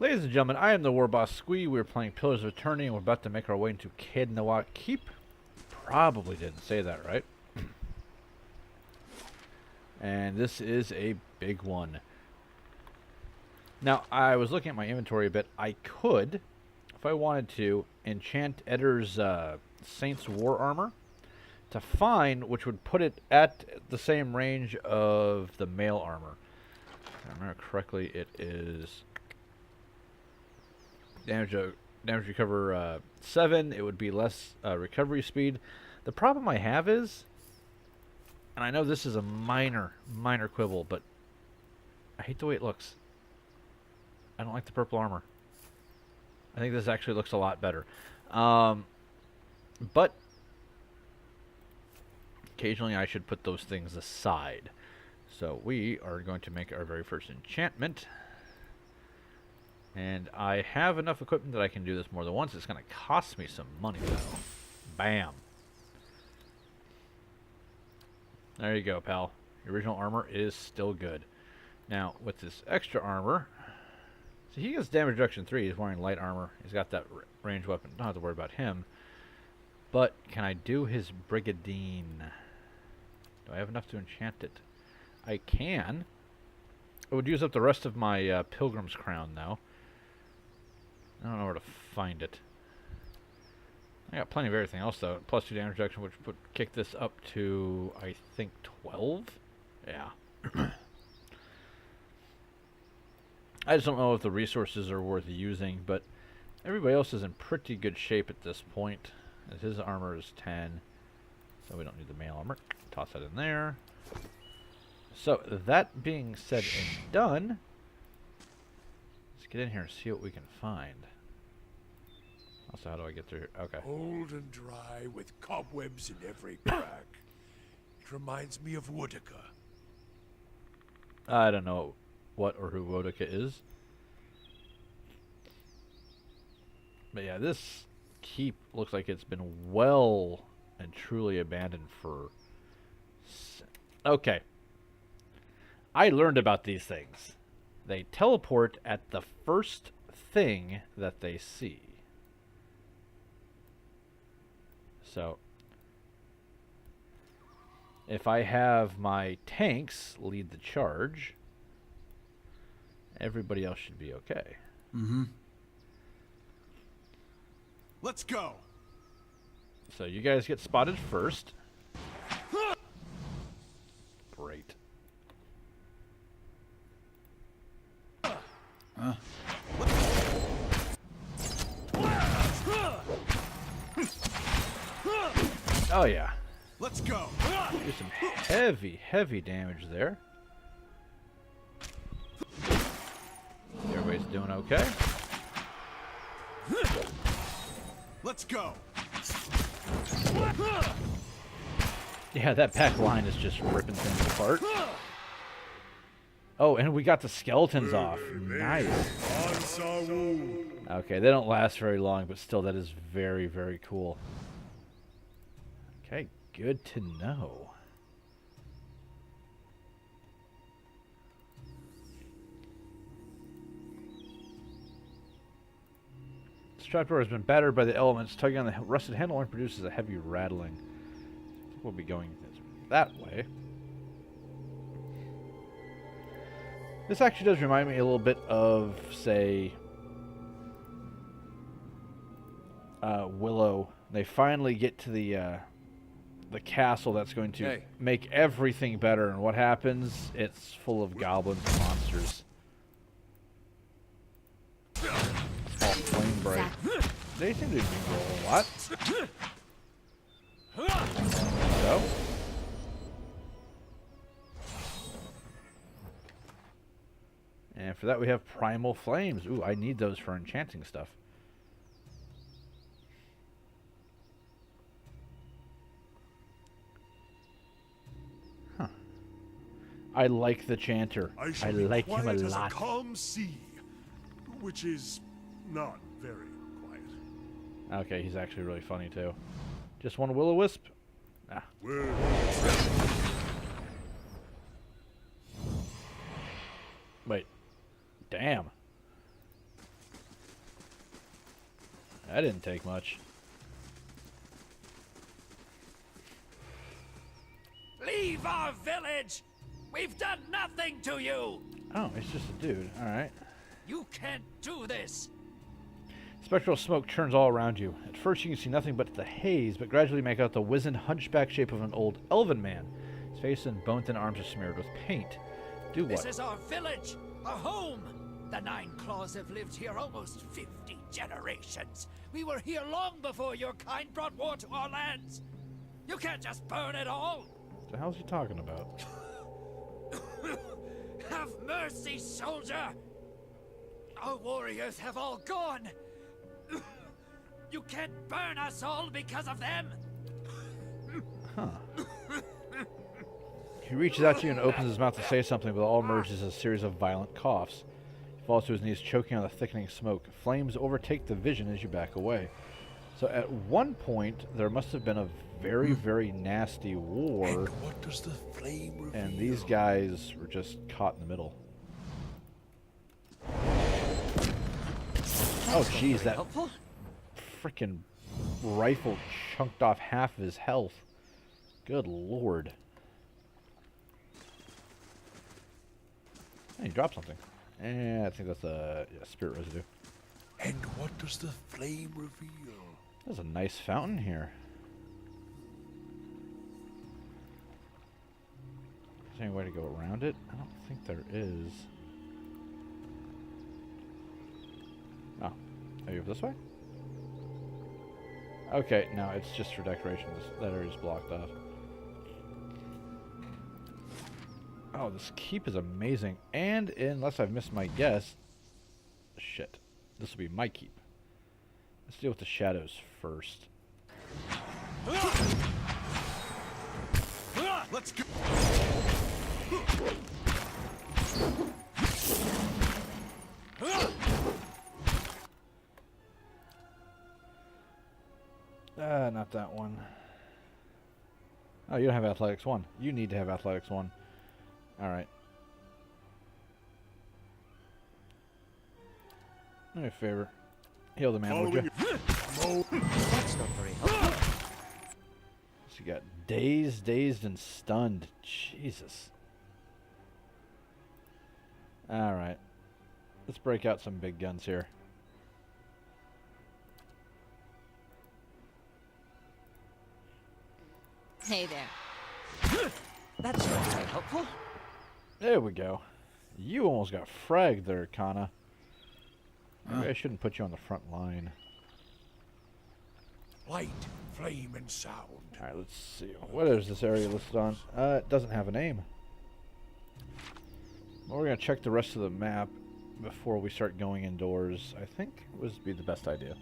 Ladies and gentlemen, I am the War Boss Squee. We're playing Pillars of Eternity, and we're about to make our way into Caed Newat Keep. Probably didn't say that right. And this is a big one. Now, I was looking at my inventory a bit. I could, if I wanted to, enchant Eddar's Saint's War Armor to fine, which would put it at the same range of the mail armor. If I remember correctly, it is damage recover 7. It would be less recovery speed. The problem I have is, and I know this is a minor quibble, but I hate the way it looks. I don't like the purple armor. I think this actually looks a lot better. But occasionally I should put those things aside. So we are going to make our very first enchantment. And I have enough equipment that I can do this more than once. It's going to cost me some money, though. Bam. There you go, pal. The original armor is still good. Now, with this extra armor, so he gets damage reduction 3. He's wearing light armor. He's got that ranged weapon. Don't have to worry about him. But can I do his Brigadine? Do I have enough to enchant it? I can. It would use up the rest of my Pilgrim's Crown, though. I don't know where to find it. I got plenty of everything else, though. Plus 2 damage reduction, which would kick this up to, I think, 12? Yeah. I just don't know if the resources are worth using, but everybody else is in pretty good shape at this point. As his armor is 10, so we don't need the mail armor. Toss that in there. So, that being said and done, let's get in here and see what we can find. Also, how do I get through here? Okay. Old and dry with cobwebs in every crack. It reminds me of Woodica. I don't know what or who Woedica is. But yeah, this keep looks like it's been well and truly abandoned for... Okay. I learned about these things. They teleport at the first thing that they see. So, if I have my tanks lead the charge, everybody else should be okay. Mm-hmm. Let's go. So you guys get spotted first. Great. Oh yeah. Let's go. Do some heavy damage there. Everybody's doing okay. Let's go. Yeah, that back line is just ripping things apart. Oh, and we got the skeletons off. Nice. Okay, they don't last very long, but still, that is very cool. Okay, good to know. This trapdoor has been battered by the elements. Tugging on the rusted handle and produces a heavy rattling. I think we'll be going that way. This actually does remind me a little bit of, say, Willow. They finally get to the castle that's going to make everything better, and what happens? It's full of goblins and monsters. Small flame break. They seem to be rolling a lot. So. And for that we have Primal Flames. Ooh, I need those for enchanting stuff. Huh. I like the Chanter. I like him a lot. As a calm sea, which is not very quiet. Okay, he's actually really funny too. Just one Will-O-Wisp? Ah. Wait. Damn. That didn't take much. Leave our village! We've done nothing to you! Oh, it's just a dude. Alright. You can't do this! Spectral smoke churns all around you. At first you can see nothing but the haze, but gradually make out the wizened, hunchback shape of an old elven man. His face and bones and arms are smeared with paint. Do what? This is our village, our home! The Nine Claws have lived here almost 50 generations. We were here long before your kind brought war to our lands. You can't just burn it all! What the hell's he talking about? Have mercy, soldier! Our warriors have all gone! You can't burn us all because of them! Huh. He reaches out to you and opens his mouth to say something, but all emerges as a series of violent coughs. He falls to his knees, choking on the thickening smoke. Flames overtake the vision as you back away. So at one point, there must have been a very, very nasty war, And what does the flame reveal? and these guys were just caught in the middle. Oh, jeez, that freaking rifle chunked off half of his health. Good lord. Hey, he dropped something. I think that's a spirit residue. And what does the flame reveal? There's a nice fountain here. Is there any way to go around it? I don't think there is. Oh. Are you this way? Okay, no, it's just for decoration. That area's blocked off. Oh, this keep is amazing. And unless I've missed my guess... Shit. This will be my keep. Let's deal with the shadows first. Let's go. Not that one. Oh, you don't have Athletics 1. You need to have Athletics 1. Alright. Do me a favor. Heal the man, would you? That's not very helpful. So you got dazed, and stunned. Jesus. Alright. Let's break out some big guns here. Hey there. That's not very helpful. There we go. You almost got fragged there, Kana. Maybe I shouldn't put you on the front line. Light, flame, and sound. Alright, let's see. What is this area listed on? It doesn't have a name. Well, we're going to check the rest of the map before we start going indoors. I think would be the best idea.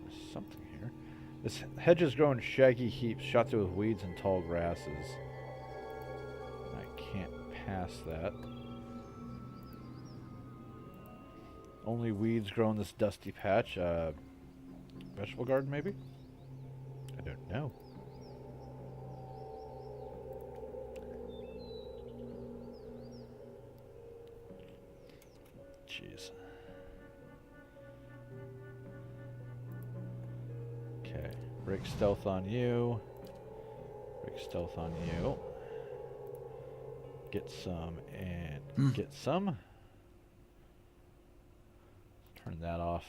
There's something here. This hedge has grown shaggy heaps shot through with weeds and tall grasses. I can't pass that. Only weeds grow in this dusty patch. Vegetable garden, maybe? I don't know. Jeez. Okay. Break stealth on you. Break stealth on you. Get some and get some. Turn that off.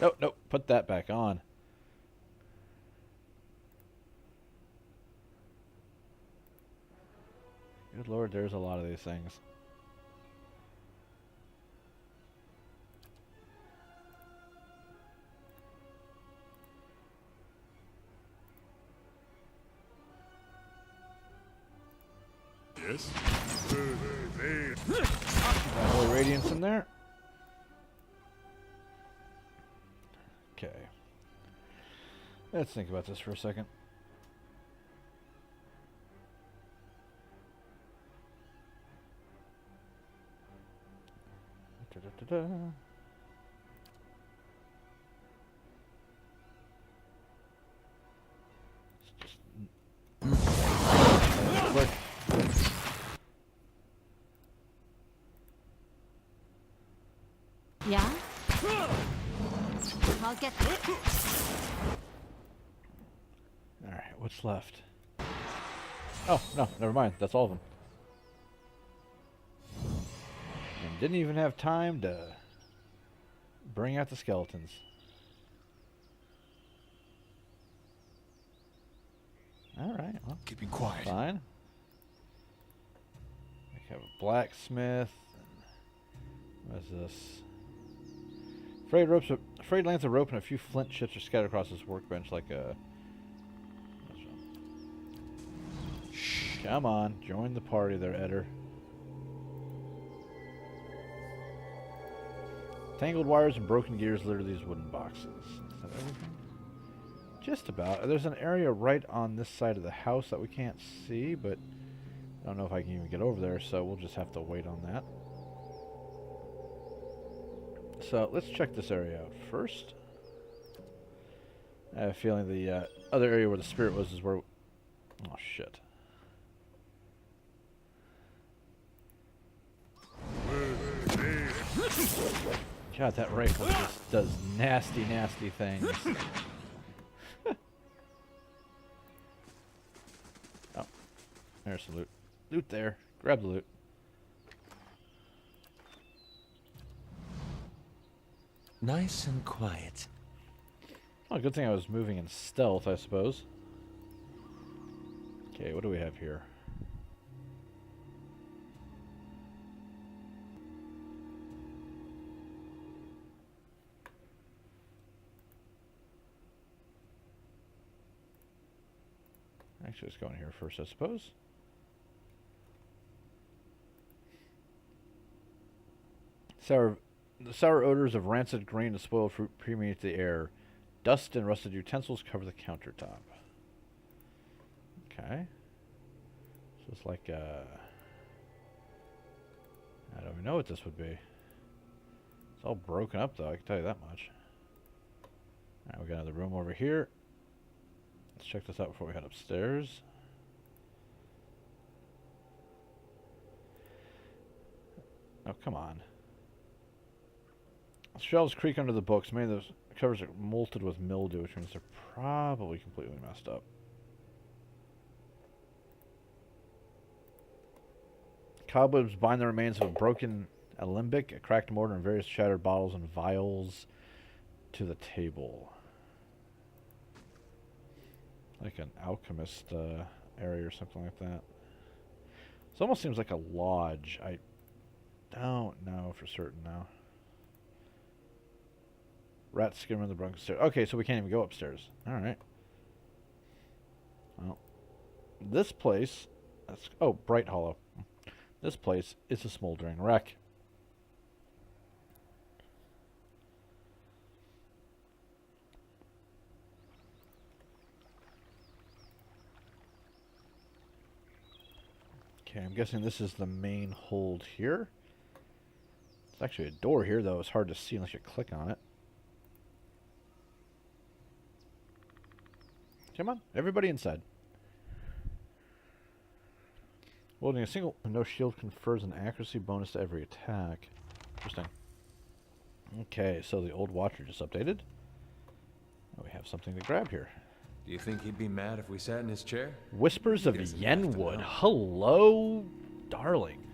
Nope, nope. Put that back on. Good lord, there's a lot of these things. Yes. Got holy radiance in there. Okay. Let's think about this for a second. Da-da-da-da. It's just quick. Yeah? I'll get this. Alright, what's left? Oh, no, never mind. That's all of them. And didn't even have time to bring out the skeletons. Alright, well, Keeping quiet. fine. We have a blacksmith. What is this? Frayed lengths of rope and a few flint chips are scattered across this workbench like a... Shh. Come on, join the party there, Eder. Tangled wires and broken gears litter these wooden boxes. Is that everything? Just about. There's an area right on this side of the house that we can't see, but I don't know if I can even get over there, so we'll just have to wait on that. So let's check this area out first. I have a feeling the other area where the spirit was is where... Oh, shit. God, that rifle just does nasty, nasty things. Oh, there's some loot. Loot there. Grab the loot. Nice and quiet. Oh, good thing I was moving in stealth, I suppose. Okay, what do we have here? Actually, let's go in here first, I suppose. The sour odors of rancid grain and spoiled fruit permeate the air. Dust and rusted utensils cover the countertop. Okay. So it's like, I don't even know what this would be. It's all broken up, though, I can tell you that much. Alright, we got another room over here. Let's check this out before we head upstairs. Oh, come on. Shelves creak under the books. Many of those covers are molted with mildew, which means they're probably completely messed up. Cobwebs bind the remains of a broken alembic, a cracked mortar, and various shattered bottles and vials to the table. Like an alchemist area or something like that. This almost seems like a lodge. I don't know for certain now. Rats skimming the broken stairs. Okay, so we can't even go upstairs. Alright. Well, this place... oh, Bright Hollow. This place is a smoldering wreck. Okay, I'm guessing this is the main hold here. It's actually a door here, though. It's hard to see unless you click on it. Come on, everybody inside. Wielding a single no shield confers an accuracy bonus to every attack. Interesting. Okay, so the old watcher just updated. Oh, we have something to grab here. Do you think he'd be mad if we sat in his chair? Whispers of He doesn't have to Yenwood. know. Hello, darling.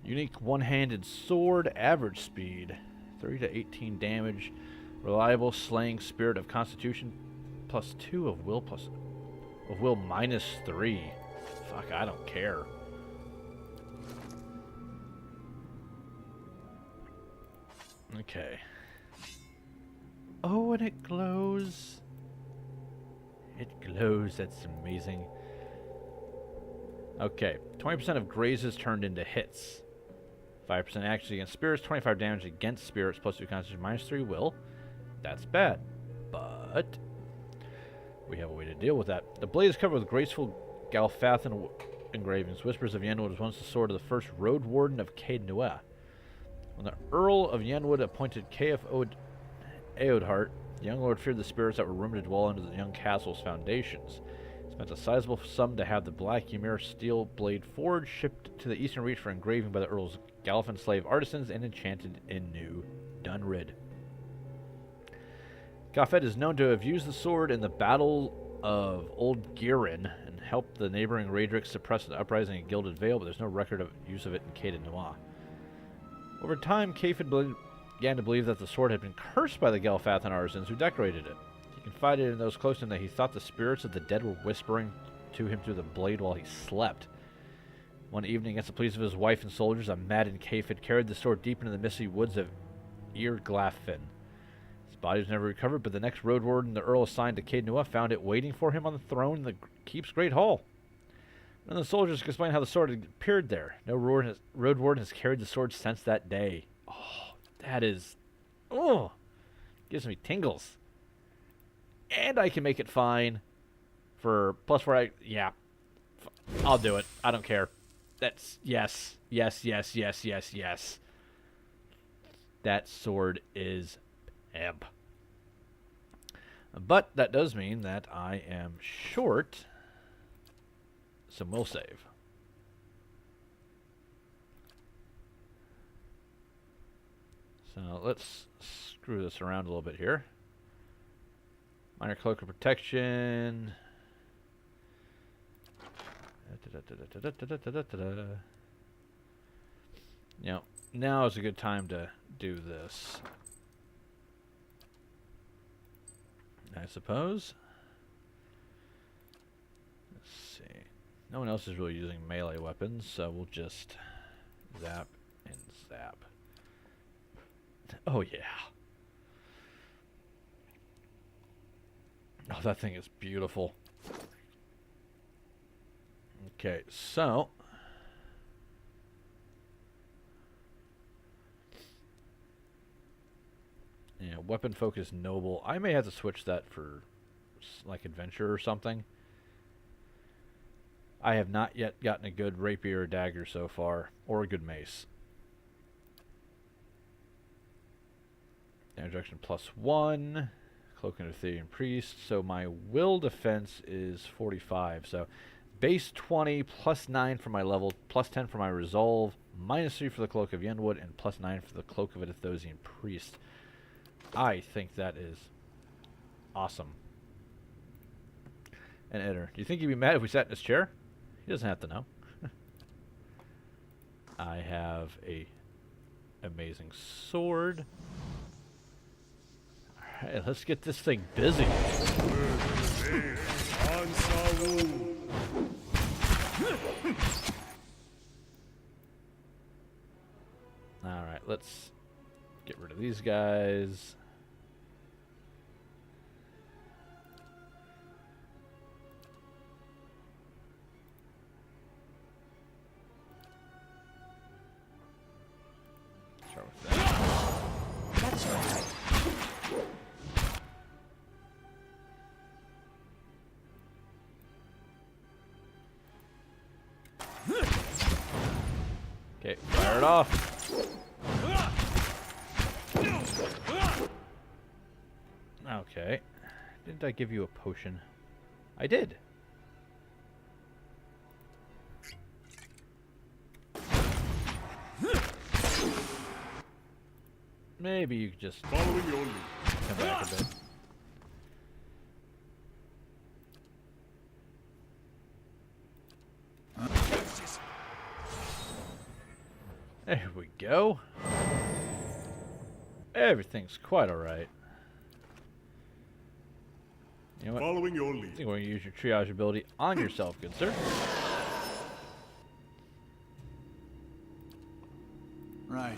Unique one-handed sword, average speed, 30 to 18 damage, reliable slaying spirit of constitution, +2 of will -3. Fuck, I don't care. Okay. Oh, and it glows. It glows, that's amazing. Okay, 20% of grazes turned into hits. 5% accuracy against spirits, 25 damage against spirits, +2 constitution, -3 will. That's bad. But we have a way to deal with that. The blade is covered with graceful Galfathan engravings. Whispers of Yenwood was once the sword of the first Road Warden of Caed Nua. When the Earl of Yenwood appointed Caiff Eodhart, the young lord feared the spirits that were rumored to dwell under the young castle's foundations. His Spent a sizable sum to have the Black Ymir steel blade forged, shipped to the Eastern Reach for engraving by the Earl's Gallivan slave artisans, and enchanted in New Dunrid. Gafed is known to have used the sword in the Battle of Old Girin and helped the neighboring Raedric suppress the uprising in Gilded Vale, but there's no record of use of it in Caden Noir. Over time, Cafid began to believe that the sword had been cursed by the Gelfathan artisans who decorated it. He confided in those close to him that he thought the spirits of the dead were whispering to him through the blade while he slept. One evening, against the pleas of his wife and soldiers, a maddened Cafid carried the sword deep into the misty woods of Irglafin. His body was never recovered, but the next road warden the Earl assigned to Caden Noir found it waiting for him on the throne in the keep's great hall. None of the soldiers could explain how the sword had appeared there. No road warden has carried the sword since that day. Oh, that is... Oh! Gives me tingles. And I can make it fine for +4. Yeah. I'll do it. I don't care. That's... Yes. Yes, yes, yes, yes, yes. That sword is pimp. But that does mean that I am short some will save. So let's screw this around a little bit here. Minor cloak of protection. You know, now is a good time to do this, I suppose. Let's see. No one else is really using melee weapons, so we'll just zap and zap. Oh, yeah. Oh, that thing is beautiful. Okay, so... yeah, weapon focus noble. I may have to switch that for, like, adventure or something. I have not yet gotten a good rapier or dagger so far, or a good mace. Damage reduction +1. Cloak and Ethereum Priest. So my will defense is 45. So base 20, +9 for my level, +10 for my resolve, -3 for the Cloak of Yenwood, and +9 for the Cloak of an Athosian Priest. I think that is awesome. And Eder, do you think he'd be mad if we sat in his chair? He doesn't have to know. I have a amazing sword. Alright, let's get this thing busy. Alright, let's get rid of these guys. Start with that. That's right. Okay, fire it off. Okay. Didn't I give you a potion? I did. Maybe you could just Following your lead. come back a bit. There we go. Everything's quite alright. You know what? Following your I lead. think we're going to use your triage ability on yourself, good sir. Right.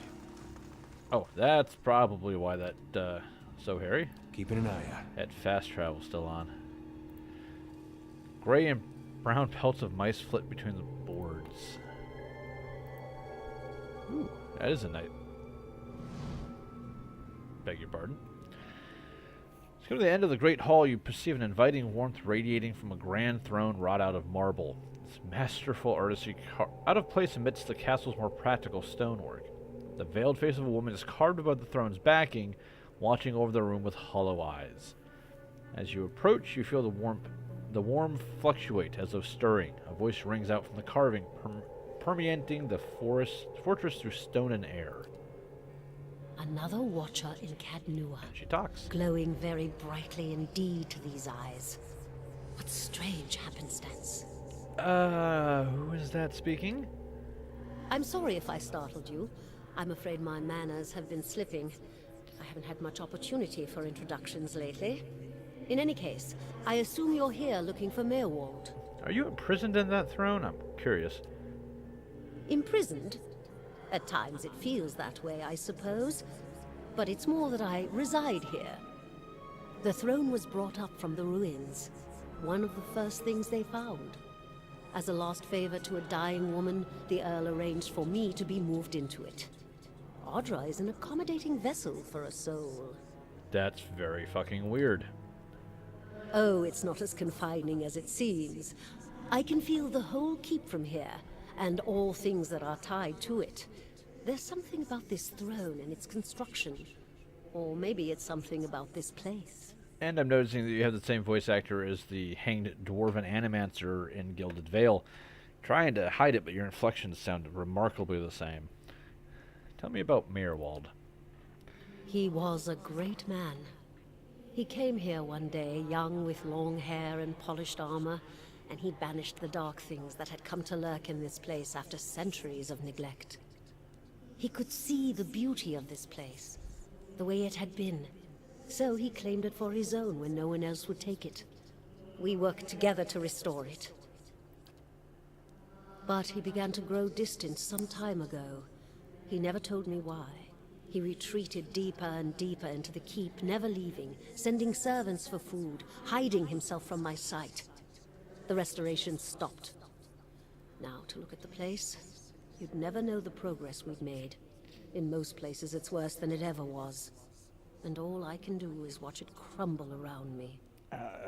Oh, that's probably why that, so Harry. Keeping an eye out. That fast travel still on. Gray and brown pelts of mice flit between the boards. Ooh, that is a night. Beg your pardon. Let's go to the end of the great hall. You perceive an inviting warmth radiating from a grand throne wrought out of marble. It's masterful artistry, out of place amidst the castle's more practical stonework. The veiled face of a woman is carved above the throne's backing, watching over the room with hollow eyes. As you approach, you feel the warmth The warm fluctuate as though stirring. A voice rings out from the carving, permeating the fortress through stone and air. Another watcher in Cadnua, She talks. glowing very brightly indeed to these eyes. What strange happenstance. Who is that speaking? I'm sorry if I startled you. I'm afraid my manners have been slipping. I haven't had much opportunity for introductions lately. In any case, I assume you're here looking for Meerwald. Are you imprisoned in that throne? I'm curious. Imprisoned? At times it feels that way, I suppose. But it's more that I reside here. The throne was brought up from the ruins. One of the first things they found. As a last favor to a dying woman, the Earl arranged for me to be moved into it. Audra is an accommodating vessel for a soul. That's very fucking weird. Oh, it's not as confining as it seems. I can feel the whole keep from here, and all things that are tied to it. There's something about this throne and its construction. Or maybe it's something about this place. And I'm noticing that you have the same voice actor as the hanged dwarven animancer in Gilded Vale. Trying to hide it, but your inflections sound remarkably the same. Tell me about Meerwald. He was a great man. He came here one day, young with long hair and polished armor, and he banished the dark things that had come to lurk in this place after centuries of neglect. He could see the beauty of this place, the way it had been, so he claimed it for his own when no one else would take it. We worked together to restore it. But he began to grow distant some time ago. He never told me why. He retreated deeper and deeper into the keep, never leaving, sending servants for food, hiding himself from my sight. The restoration stopped. Now, to look at the place, you'd never know the progress we'd made. In most places, it's worse than it ever was. And all I can do is watch it crumble around me.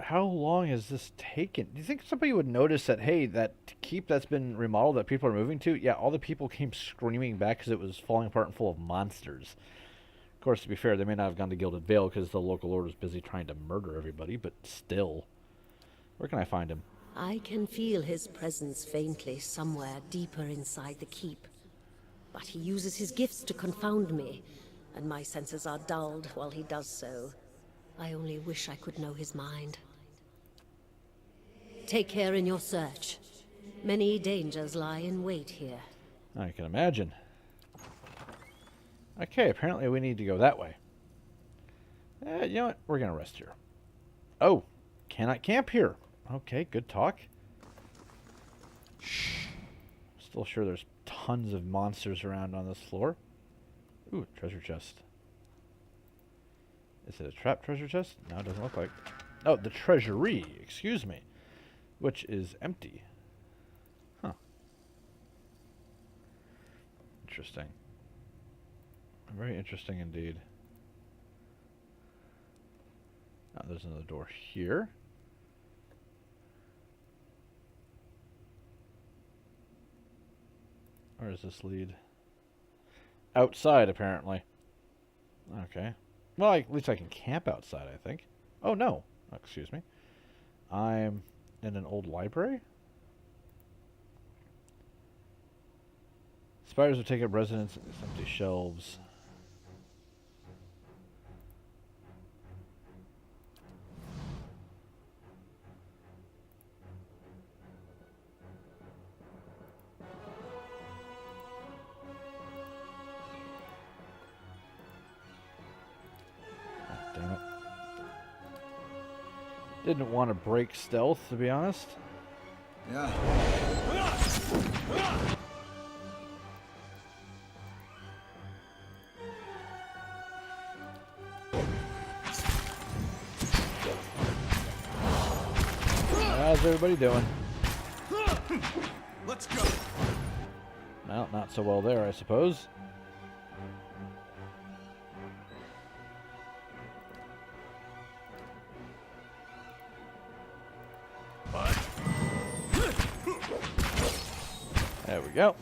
How long has this taken? Do you think somebody would notice that, hey, that keep that's been remodeled that people are moving to, yeah, all the people came screaming back because it was falling apart and full of monsters. Of course, to be fair, they may not have gone to Gilded Vale because the local lord was busy trying to murder everybody, but still. Where can I find him? I can feel his presence faintly somewhere deeper inside the keep. But he uses his gifts to confound me, and my senses are dulled while he does so. I only wish I could know his mind. Take care in your search. Many dangers lie in wait here. I can imagine. Okay, apparently we need to go that way. You know what? We're going to rest here. Oh, cannot camp here. Okay, good talk. Still sure there's tons of monsters around on this floor. Ooh, treasure chest. Is it a trap treasure chest? No, it doesn't look like. Oh, the treasury, excuse me. Which is empty. Huh. Interesting. Very interesting indeed. Oh, there's another door here. Where does this lead? Outside, apparently. Okay. Well, at least I can camp outside, I think. Oh, no. Excuse me. I'm in an old library? Spiders have taken up residence in these empty shelves. Damn it. Didn't want to break stealth, to be honest. Yeah. How's everybody doing? Let's go. Well, not so well there, I suppose. There we go.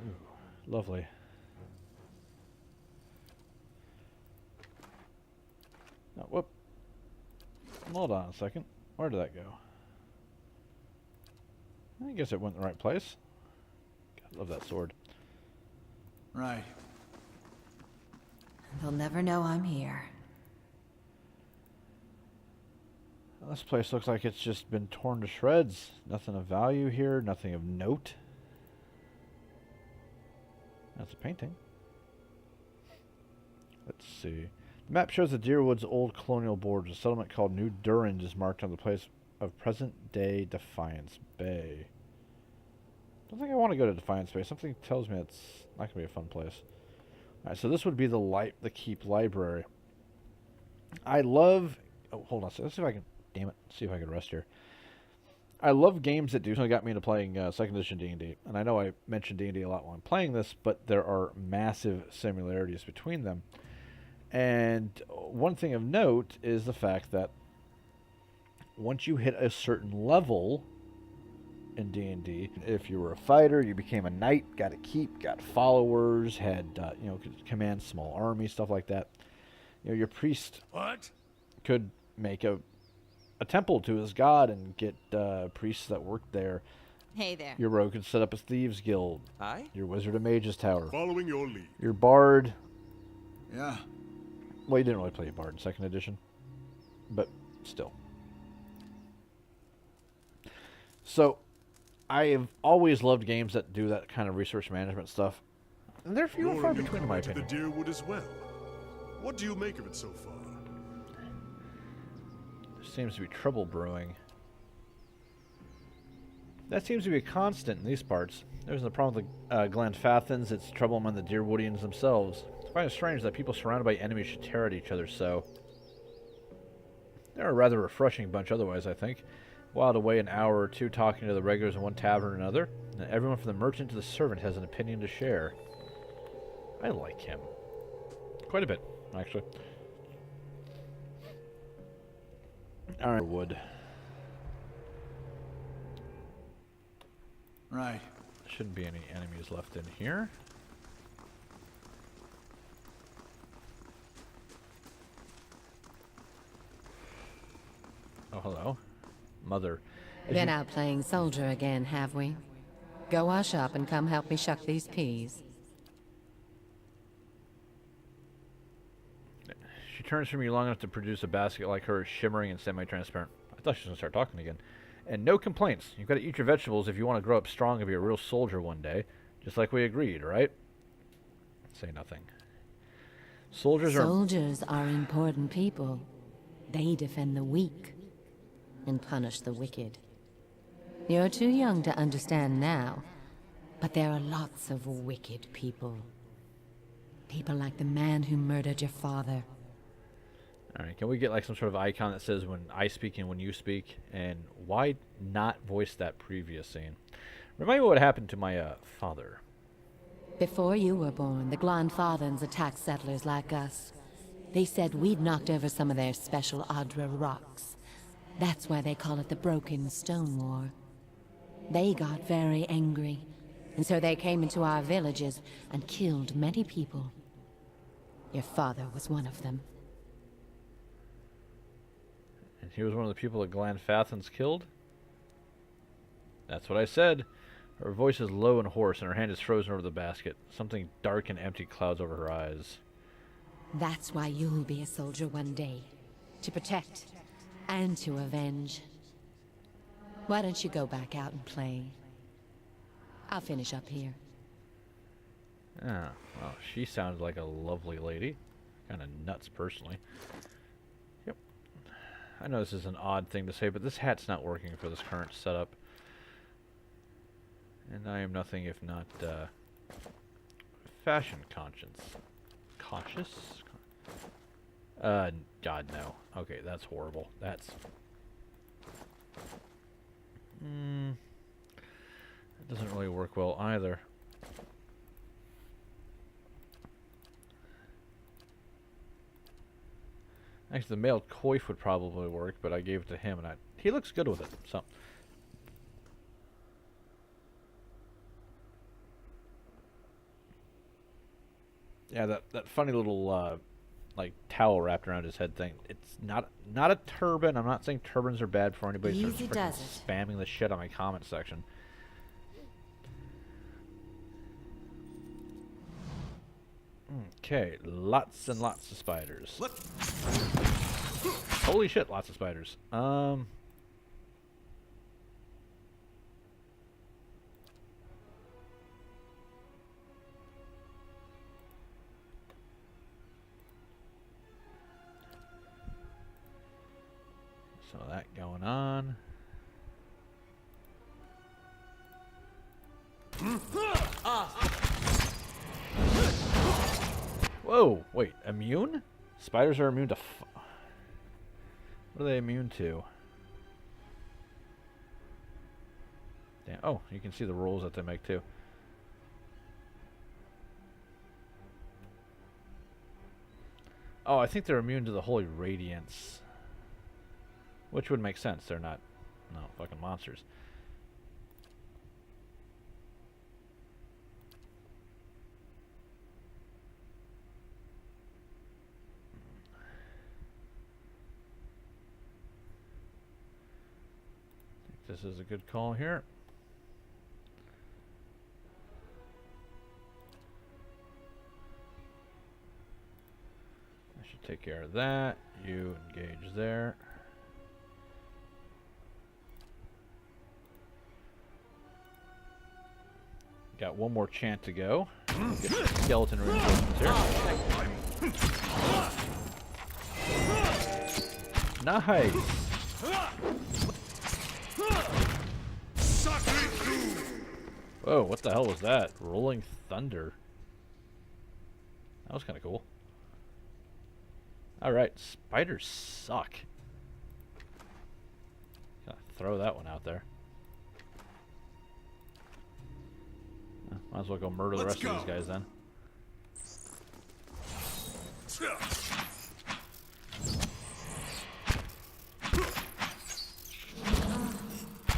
Ooh, lovely. Oh, whoop. Hold on a second. Where did that go? I guess it went in the right place. God, love that sword. Right. They'll never know I'm here. Well, this place looks like it's just been torn to shreds. Nothing of value here, nothing of note. That's a painting. Let's see. The map shows the Deerwood's old colonial borders. A settlement called New Durand is marked on the place of present-day Defiance Bay. Don't think I want to go to Defiance Bay. Something tells me it's not going to be a fun place. Alright, so this would be the Keep Library. I love... Oh, hold on a second. Let's see if I can... Damn it. See if I can rest here. I love games that do something got me into playing 2nd edition D&D. And I know I mentioned D&D a lot while I'm playing this, but there are massive similarities between them. And one thing of note is the fact that once you hit a certain level in D&D, if you were a fighter, you became a knight, got a keep, got followers, had could command small armies, stuff like that. Your priest could make a temple to his god and get priests that worked there. Hey there. Your rogue could set up a thieves guild. Aye? Your wizard a mage's tower. Following your lead. Your bard. Yeah. Well, you didn't really play bard in 2nd edition, but still. So, I have always loved games that do that kind of resource management stuff. And they're few and far between, in my to the opinion. Deerwood as well. What do you make of it so far? There seems to be trouble brewing. That seems to be a constant in these parts. There's no problem with the Glenfathans. It's trouble among the Deerwoodians themselves. I find it strange that people surrounded by enemies should tear at each other so. They're a rather refreshing bunch otherwise, I think. Whiled away an hour or two talking to the regulars in one tavern or another. And everyone from the merchant to the servant has an opinion to share. I like him. Quite a bit, actually. Alright, wood. Right. Shouldn't be any enemies left in here. Oh, hello. Mother. Been out playing soldier again, have we? Go wash up and come help me shuck these peas. She turns from you long enough to produce a basket like hers, shimmering and semi-transparent. I thought she was going to start talking again. And no complaints. You've got to eat your vegetables if you want to grow up strong and be a real soldier one day. Just like we agreed, right? Say nothing. Soldiers are important people. They defend the weak and punish the wicked. You're too young to understand now, but there are lots of wicked people. People like the man who murdered your father. Alright, can we get like some sort of icon that says when I speak and when you speak? And why not voice that previous scene? Remind me what happened to my father. Before you were born, the Glenfathans attacked settlers like us. They said we'd knocked over some of their special Adra rocks. That's why they call it the Broken Stone War. They got very angry, and so they came into our villages and killed many people. Your father was one of them. And he was one of the people that Glenfathans killed? That's what I said. Her voice is low and hoarse, and her hand is frozen over the basket. Something dark and empty clouds over her eyes. That's why you'll be a soldier one day. To protect and to avenge. Why don't you go back out and play? I'll finish up here. Ah, well, she sounded like a lovely lady. Kind of nuts, personally. Yep. I know this is an odd thing to say, but this hat's not working for this current setup. And I am nothing if not, fashion conscious? God, no. Okay, that's horrible. That's... it doesn't really work well either. Actually, the male coif would probably work, but I gave it to him, and he looks good with it, so... Yeah, that funny little like towel wrapped around his head thing. It's not a turban. I'm not saying turbans are bad for anybody who's Easy does it. spamming the shit on my comment section. Okay, lots and lots of spiders. Holy shit, lots of spiders. Some of that going on. Whoa, wait, immune? Spiders are immune to what are they immune to? Damn. Oh, you can see the rolls that they make too. Oh, I think they're immune to the Holy Radiance. Which would make sense. They're not, no, fucking monsters. I think this is a good call here. I should take care of that. You engage there. Got one more chant to go. Get some skeleton reinforcements here. Nice. Whoa, what the hell was that? Rolling thunder. That was kind of cool. Alright, spiders suck. Gonna throw that one out there. Might as well go murder the rest of these guys then.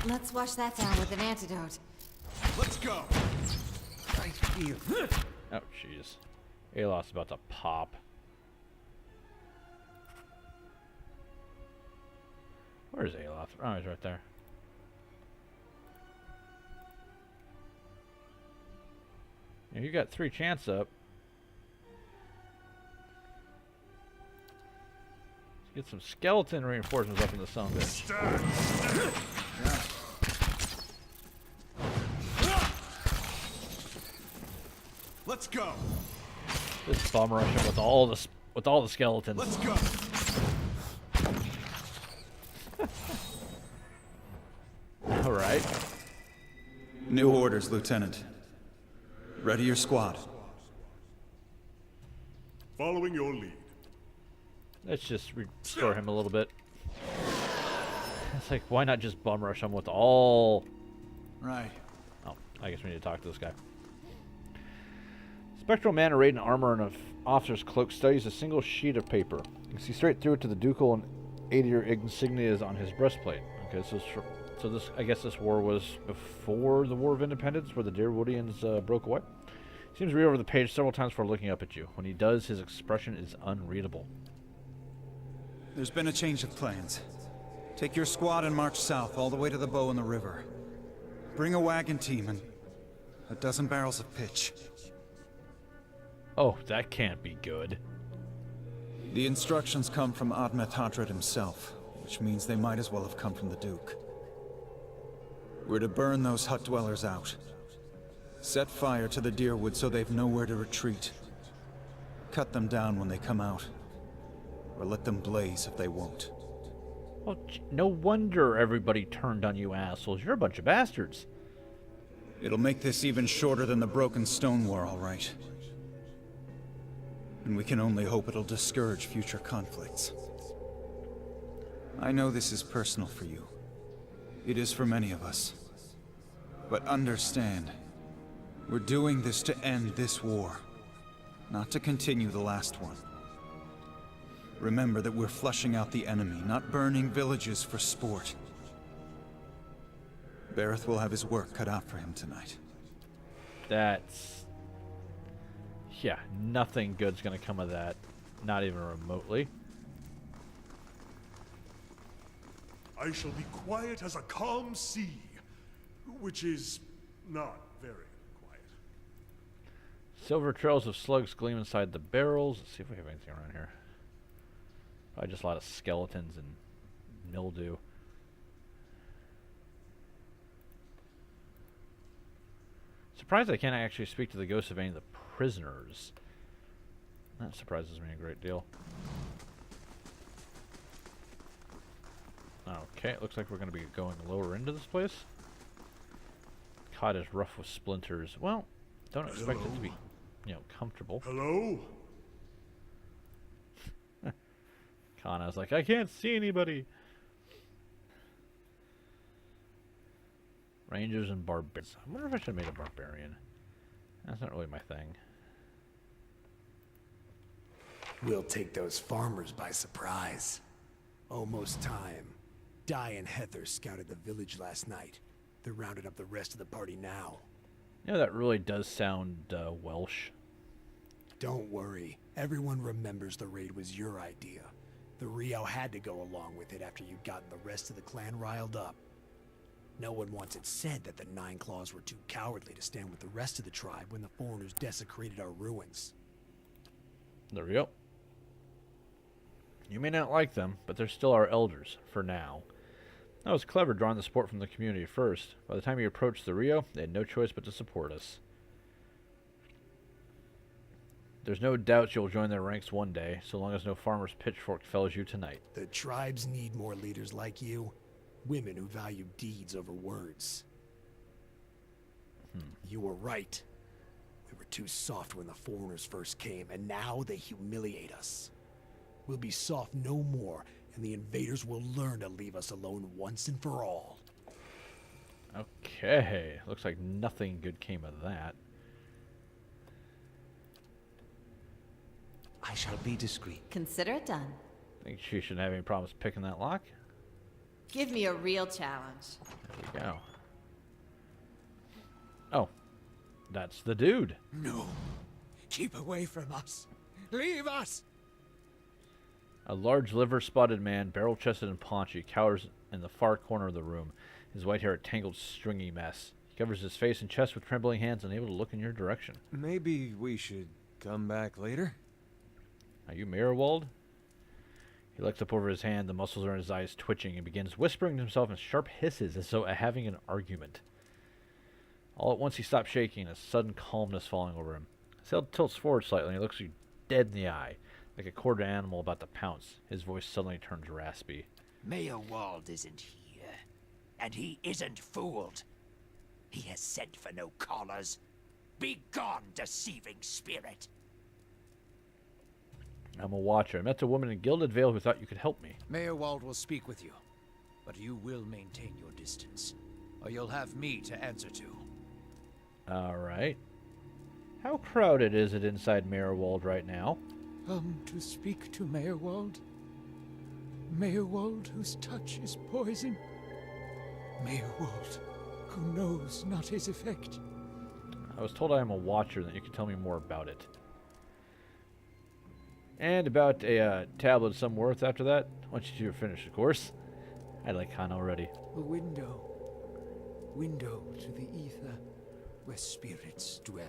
Let's wash that down with an antidote. Let's go. I feel. Oh, jeez. Aloth's about to pop. Where's Aloth? Oh, he's right there. Yeah, you got 3 chants up. Let's get some skeleton reinforcements up in the sun bit. Let's go. Just bomb rush him with all the skeletons. Let's go. All right. New orders, Lieutenant. Ready your squad. Following your lead. Let's just restore him a little bit. It's like, why not just bum rush him with all... Right. Oh, I guess we need to talk to this guy. Spectral man arrayed in armor and an officer's cloak studies a single sheet of paper. You can see straight through it to the ducal and aedier insignias on his breastplate. Okay, so this, I guess this war was before the War of Independence, where the Deerwoodians broke away. He seems to read over the page several times before looking up at you. When he does, his expression is unreadable. There's been a change of plans. Take your squad and march south all the way to the bow in the river. Bring a wagon team and a dozen barrels of pitch. Oh, that can't be good. The instructions come from Admeth Hadred himself, which means they might as well have come from the Duke. We're to burn those hut dwellers out. Set fire to the Deerwood so they've nowhere to retreat. Cut them down when they come out. Or let them blaze if they won't. Well, no wonder everybody turned on you assholes. You're a bunch of bastards. It'll make this even shorter than the Broken Stone War, all right. And we can only hope it'll discourage future conflicts. I know this is personal for you. It is for many of us. But understand, we're doing this to end this war, not to continue the last one. Remember that we're flushing out the enemy, not burning villages for sport. Bareth will have his work cut out for him tonight. That's... yeah, nothing good's gonna come of that. Not even remotely. I shall be quiet as a calm sea, which is not very quiet. Silver trails of slugs gleam inside the barrels. Let's see if we have anything around here. Probably just a lot of skeletons and mildew. Surprised I can't actually speak to the ghosts of any of the prisoners. That surprises me a great deal. Okay, it looks like we're going to be going lower into this place. Cot is rough with splinters. Well, don't expect it to be, you know, comfortable. Hello? Kana's like, I can't see anybody. Rangers and barbarians. I wonder if I should have made a barbarian. That's not really my thing. We'll take those farmers by surprise. Almost time. Di and Heather scouted the village last night. They're rounding up the rest of the party now. You know, that really does sound Welsh. Don't worry. Everyone remembers the raid was your idea. The Rio had to go along with it after you'd gotten the rest of the clan riled up. No one wants it said that the Nine Claws were too cowardly to stand with the rest of the tribe when the foreigners desecrated our ruins. There we go. You may not like them, but they're still our elders, for now. That was clever, drawing the support from the community first. By the time you approached the Rio, they had no choice but to support us. There's no doubt you'll join their ranks one day, so long as no farmer's pitchfork fells you tonight. The tribes need more leaders like you. Women who value deeds over words. You were right. We were too soft when the foreigners first came, and now they humiliate us. We'll be soft no more, and the invaders will learn to leave us alone once and for all. Okay, looks like nothing good came of that. I shall be discreet. Consider it done. Think she shouldn't have any problems picking that lock? Give me a real challenge. There we go. Oh, that's the dude. No. Keep away from us. Leave us! A large liver-spotted man, barrel-chested and paunchy, cowers in the far corner of the room, his white hair a tangled, stringy mess. He covers his face and chest with trembling hands, unable to look in your direction. Maybe we should come back later? Are you Mirrorwald? He looks up over his hand, the muscles around his eyes twitching, and begins whispering to himself in sharp hisses as though having an argument. All at once he stops shaking, a sudden calmness falling over him. His head tilts forward slightly, and he looks you dead in the eye, like a cornered animal about to pounce. His voice suddenly turns raspy. Mayor Wald isn't here, and he isn't fooled. He has sent for no callers. Be gone, deceiving spirit. I'm a watcher. I met a woman in Gilded Veil who thought you could help me. Mayor Wald will speak with you, but you will maintain your distance, or you'll have me to answer to. Alright. How crowded is it inside Mirrorwald right now? To speak to Mayor Wald? Mayor Wald, whose touch is poison. Mayor Wald, who knows not his effect. I was told I am a watcher, that you could tell me more about it. And about a tablet of some worth after that. Once you finish, of course. I like Han already. A window. Window to the ether, where spirits dwell.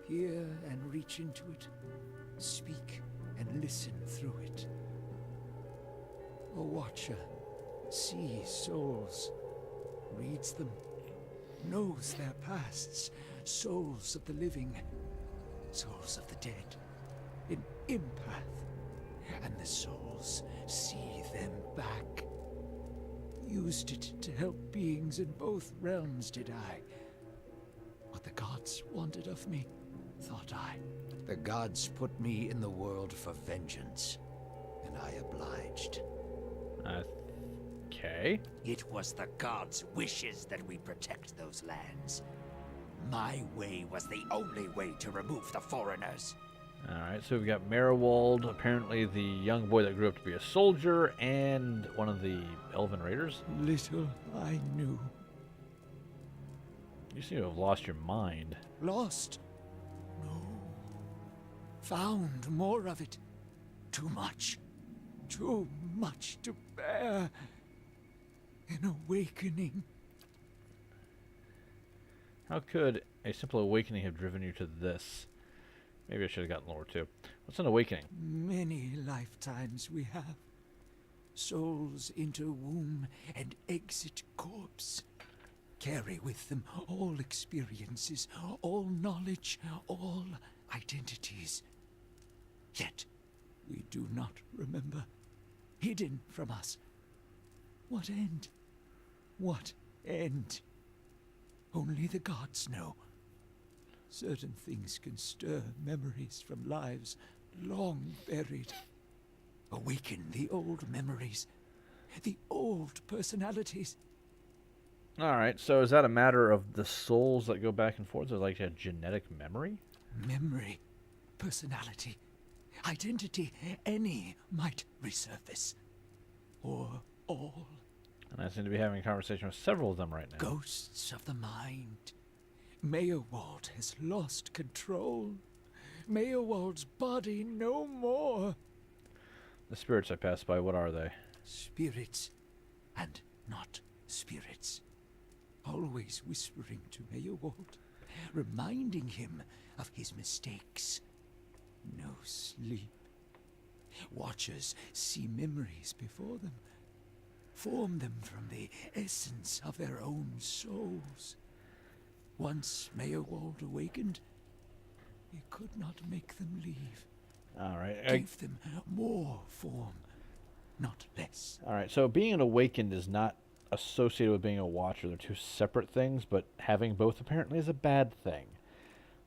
Hear and reach into it. Speak and listen through it. A watcher sees souls, reads them, knows their pasts, souls of the living, souls of the dead, an empath, and the souls see them back. Used it to help beings in both realms, did I? What the gods wanted of me, thought I. The gods put me in the world for vengeance, and I obliged. Okay. It was the gods' wishes that we protect those lands. My way was the only way to remove the foreigners. Alright, so we've got Mirrorwald, apparently the young boy that grew up to be a soldier, and one of the Elven Raiders. Little I knew. You seem to have lost your mind. Lost? No. found more of it. Too much to bear. An awakening. How could a simple awakening have driven you to this? Maybe I should have gotten lower too. What's an awakening? Many lifetimes we have. Souls enter womb and exit corpse. Carry with them all experiences, all knowledge, all identities. Yet we do not remember. Hidden from us. What end? What end? Only the gods know. Certain things can stir memories from lives long buried. Awaken the old memories, the old personalities. Alright, so is that a matter of the souls that go back and forth? Is it like a genetic memory? Memory, personality, identity, any might resurface. Or all. And I seem to be having a conversation with several of them right now. Ghosts of the mind. Meyerwald has lost control. Meyerwald's body no more. The spirits I pass by, what are they? Spirits and not spirits. Always whispering to Meyerwald, reminding him of his mistakes. No sleep. Watchers see memories before them, form them from the essence of their own souls. Once Meyerwald awakened, he could not make them leave. Alright. Gave them more form, not less. Alright, so being awakened is not associated with being a watcher. They're two separate things, but having both apparently is a bad thing.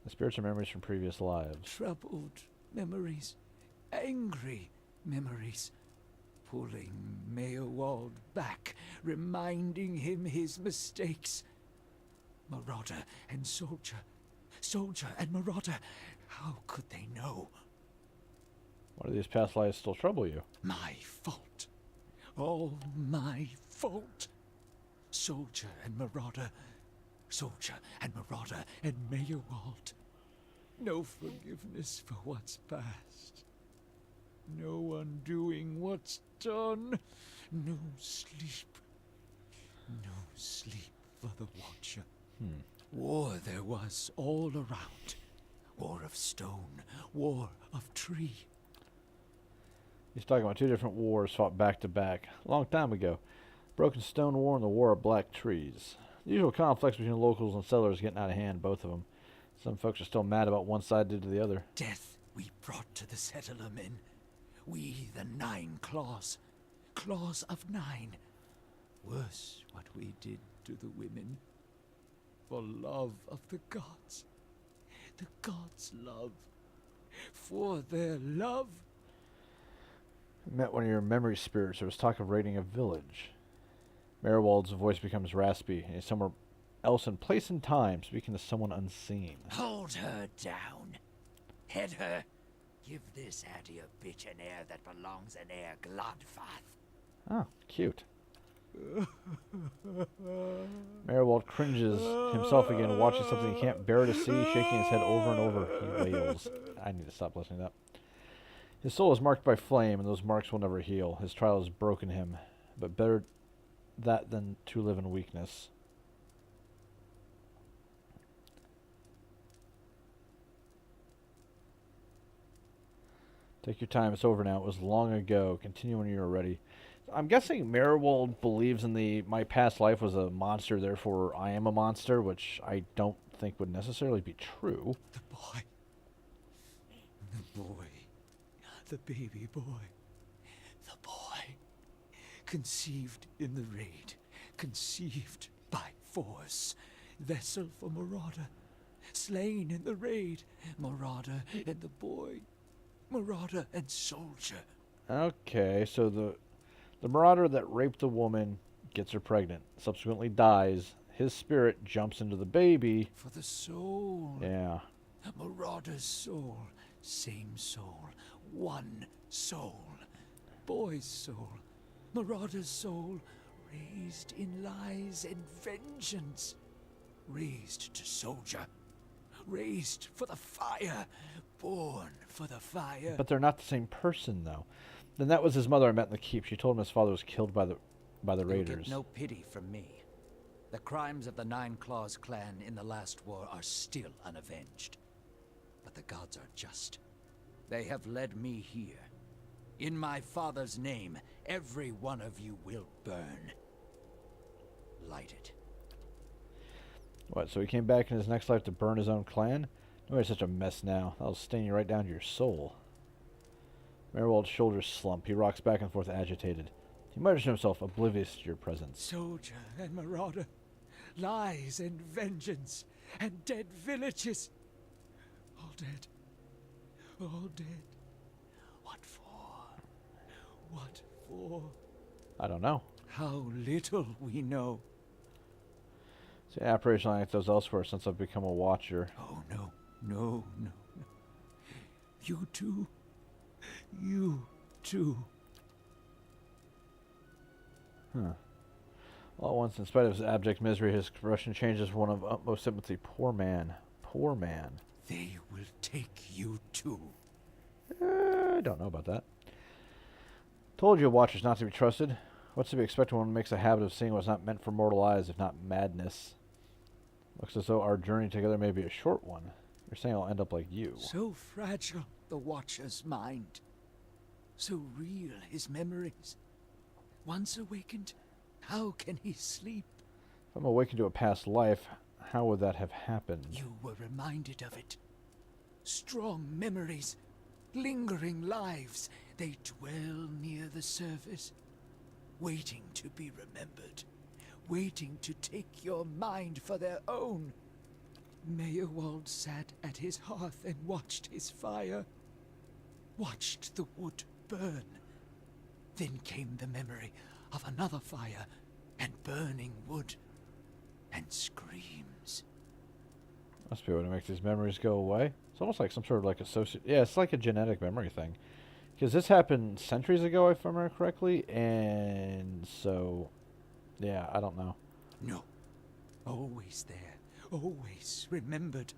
The spirits are memories from previous lives. Troubled memories, angry memories, pulling Meyerwald back, reminding him his mistakes. Marauder and soldier, soldier and marauder, how could they know? Why do these past lives still trouble you? My fault. All my fault. Soldier and marauder, soldier and marauder and Meyerwald. No forgiveness for what's past. No undoing what's done. No sleep. No sleep for the watcher. War there was all around. War of stone, war of tree. He's talking about two different wars fought back to back, a long time ago. Broken Stone War and the War of Black Trees. The usual conflicts between locals and settlers getting out of hand, both of them. Some folks are still mad about one side did to the other. Death we brought to the settler men. We, the 9 Claws. Claws of 9. Worse what we did to the women. For love of the gods. The gods' love. For their love. Met one of your memory spirits. There was talk of raiding a village. Meyerwald's voice becomes raspy, and he's somewhere else in place and time, speaking to someone unseen. Hold her down. Head her. Give this Adia bitch an heir that belongs in Air Glodfath. Oh, cute. Meyerwald cringes himself again, watching something he can't bear to see, shaking his head over and over. He wails. I need to stop listening to that. His soul is marked by flame, and those marks will never heal. His trial has broken him, but better that than to live in weakness. Take your time. It's over now. It was long ago. Continue when you are ready. I'm guessing Meyerwald believes in the my past life was a monster, therefore I am a monster, which I don't think would necessarily be true. The boy. The boy. The baby boy. The boy. Conceived in the raid. Conceived by force. Vessel for Marauder. Slain in the raid. Marauder and the boy. Marauder and soldier. Okay, so the marauder that raped the woman gets her pregnant, subsequently dies. His spirit jumps into the baby. For the soul. Yeah. Marauder's soul. Same soul. One soul. Boy's soul. Marauder's soul. Raised in lies and vengeance. Raised to soldier. raised for the fire, born for the fire. But they're not the same person, though. Then that was his mother I met in the keep. She told him his father was killed by the You'll raiders. get no pity from me. The crimes of the Nine Claws clan in the last war are still unavenged. But the gods are just. They have led me here. In my father's name, every one of you will burn. Light it. What, so he came back in his next life to burn his own clan? Nobody's such a mess now. That'll stain you right down to your soul. Merwald's shoulders slump. He rocks back and forth, agitated. He mutters to himself, oblivious to your presence. Soldier and marauder, lies and vengeance, and dead villages. All dead. All dead. What for? What for? I don't know. How little we know. See, apparition like those elsewhere since I've become a watcher. Oh, no. No, no, no. You too. You too. Huh. All at once, in spite of his abject misery, his expression changes one of utmost sympathy. Poor man. Poor man. They will take you too. I don't know about that. Told you watchers not to be trusted. What's to be expected when one makes a habit of seeing what's not meant for mortal eyes, if not madness? Looks as though our journey together may be a short one. You're saying I'll end up like you. So fragile, the Watcher's mind. So real, his memories. Once awakened, how can he sleep? If I'm awakened to a past life, how would that have happened? You were reminded of it. Strong memories, lingering lives. They dwell near the surface, waiting to be remembered, waiting to take your mind for their own. Meyerwald sat at his hearth and watched his fire, watched the wood burn. Then came the memory of another fire and burning wood and screams. Must be a way to make these memories go away. It's almost like some sort of like yeah, it's like a genetic memory thing. Because this happened centuries ago, if I remember correctly, and so, yeah, I don't know. No. Always there. Always remembered.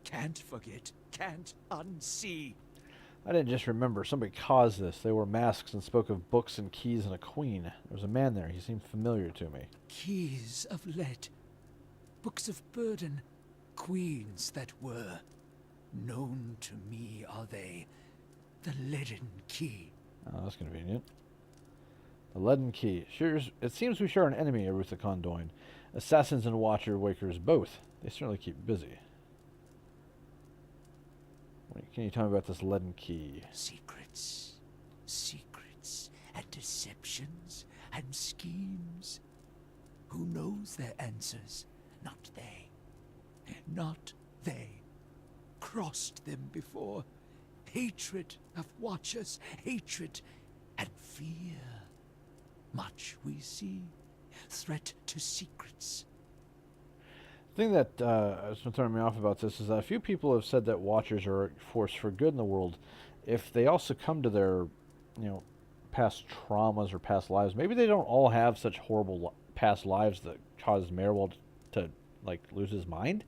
Can't forget. Can't unsee. I didn't just remember. Somebody caused this. They wore masks and spoke of books and keys and a queen. There was a man there. He seemed familiar to me. Keys of lead. Books of burden. Queens that were. Known to me are they. The leaden key. Oh, that's convenient. The leaden key. It seems we share an enemy, Arutha Condoin. Assassins and Watcher Wakers both. They certainly keep busy. What can you tell me about this leaden key? Secrets. Secrets and deceptions and schemes. Who knows their answers? Not they. Not they. Crossed them before. Hatred of Watchers. Hatred and fear. Much we see. Threat to secrets. The thing that has been throwing me off about this is that a few people have said that Watchers are a force for good in the world. If they all succumb to their, past traumas or past lives, maybe they don't all have such horrible past lives that caused Merwald to, lose his mind.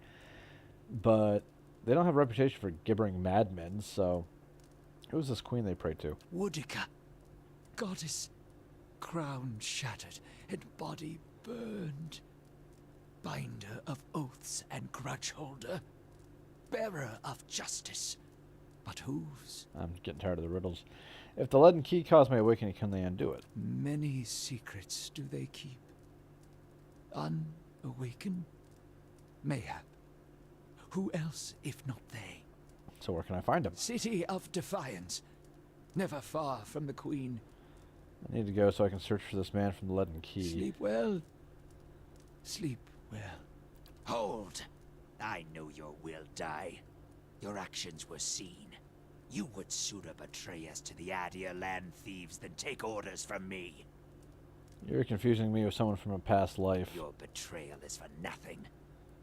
But they don't have a reputation for gibbering madmen, so who's this queen they pray to? Woodica. Goddess. Crown shattered and body burned. Binder of oaths and grudge holder. Bearer of justice. But whose? I'm getting tired of the riddles. If the leaden key caused my awakening, can they undo it? Many secrets do they keep. Unawakened? Mayhap. Who else if not they? So where can I find them? City of Defiance. Never far from the Queen. I need to go so I can search for this man from the leaden key. Sleep well. Sleep well. Hold! I know your will die. Your actions were seen. You would sooner betray us to the Adir land thieves than take orders from me. You're confusing me with someone from a past life. Your betrayal is for nothing.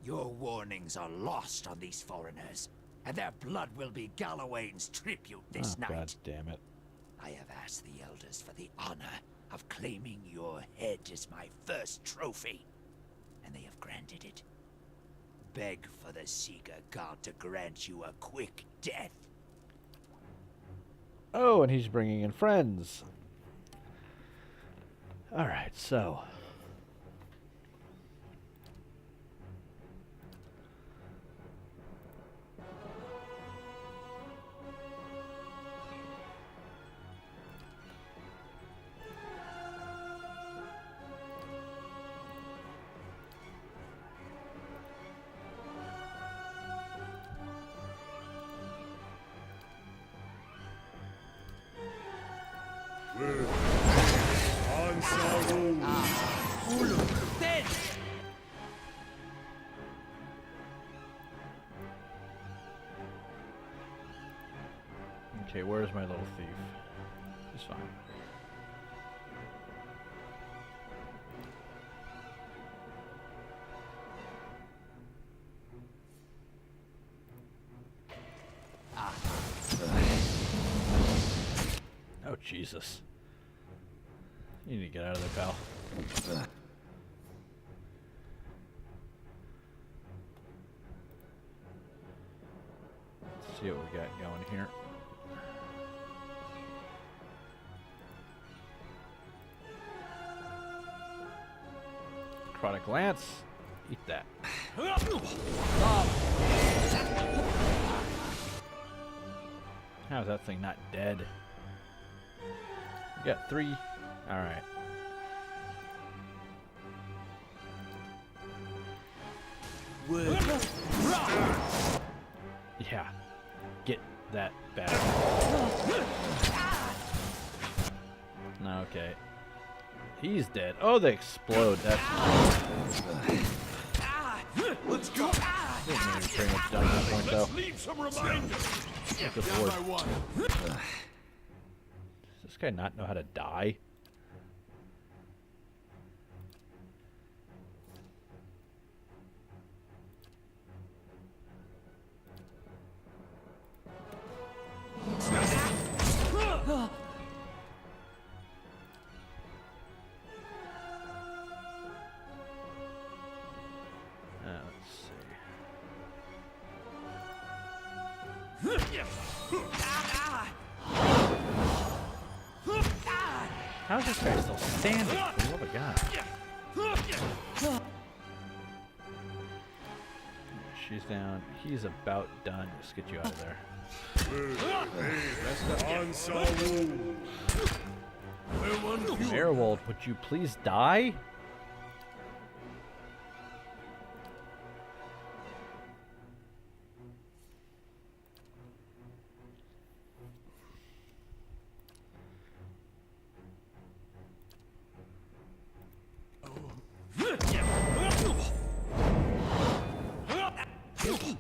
Your warnings are lost on these foreigners, and their blood will be Galawain's tribute this night. God damn it. I have asked the elders for the honor of claiming your head as my first trophy, and they have granted it. beg for the Seeker God to grant you a quick death. Oh, and he's bringing in friends. All right, so okay, where's my little thief? He's fine. Oh, Jesus. You need to get out of there, pal. Let's see what we got going here. Chronic Lance. Eat that. How is that thing not dead? We got 3. Alright. Yeah. Get that back. Okay. He's dead. Oh, they explode. That's Let's go. maybe pretty much done at that point, though. Leave some reminders. Good lord. Does this guy not know how to die? How's this guy still standing? For the love of God. She's down. He's about done. Let's get you out of there. Airwold, would you please die?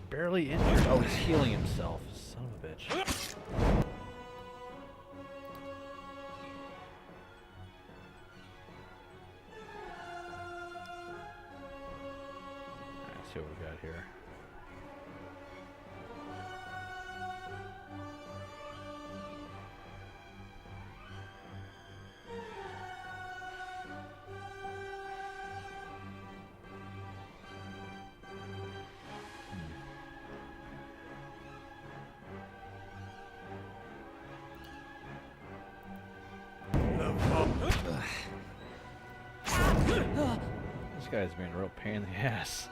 Barely injured. Oh, he's healing himself. Son of a bitch. Alright, let's see what we got here. This guy's being a real pain in the ass.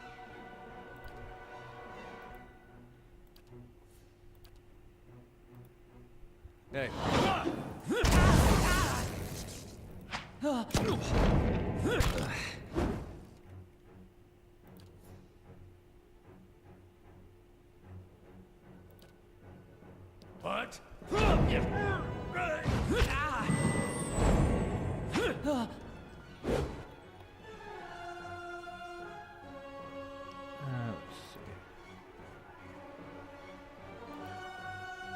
Hey. What? Let's see.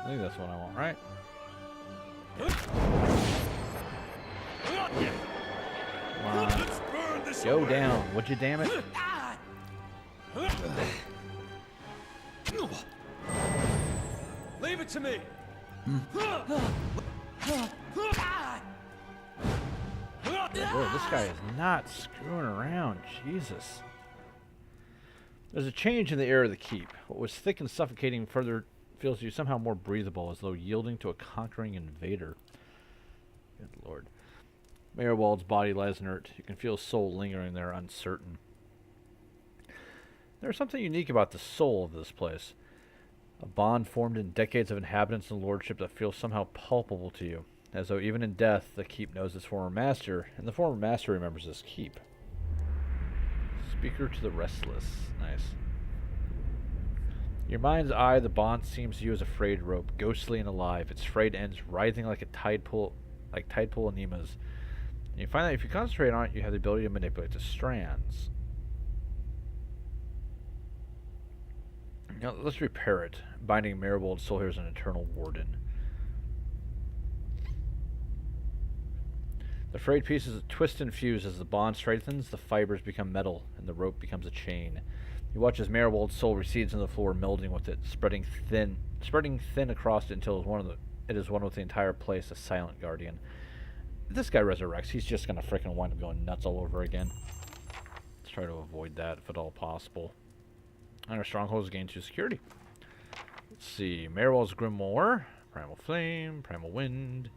I think that's what I want, right? Come on. Let's burn this Go away. down, would you, damn it? Leave it to me. Lord, this guy is not screwing around. Jesus. There's a change in the air of the keep. What was thick and suffocating further feels to you somehow more breathable, as though yielding to a conquering invader. Good lord. Mayor Wald's body lies inert. You can feel his soul lingering there, uncertain. There's something unique about the soul of this place. A bond formed in decades of inhabitants and lordship that feels somehow palpable to you, as though even in death the keep knows its former master, and the former master remembers this keep. Speaker to the restless. Nice. Your mind's eye, the bond seems to you as a frayed rope, ghostly and alive, its frayed ends writhing like a tide pool anemas. And you find that if you concentrate on it, you have the ability to manipulate the strands. Now, let's repair it, binding Marigold's soul here as an eternal warden. The frayed pieces twist and fuse as the bond strengthens, the fibers become metal, and the rope becomes a chain. You watch as Marigold's soul recedes on the floor, melding with it, spreading thin across it until it is one with the entire place, a silent guardian. If this guy resurrects, he's just gonna frickin' wind up going nuts all over again. Let's try to avoid that if at all possible. And our strongholds gain 2 security. Let's see, Marigold's Grimoire, Primal Flame, Primal Wind.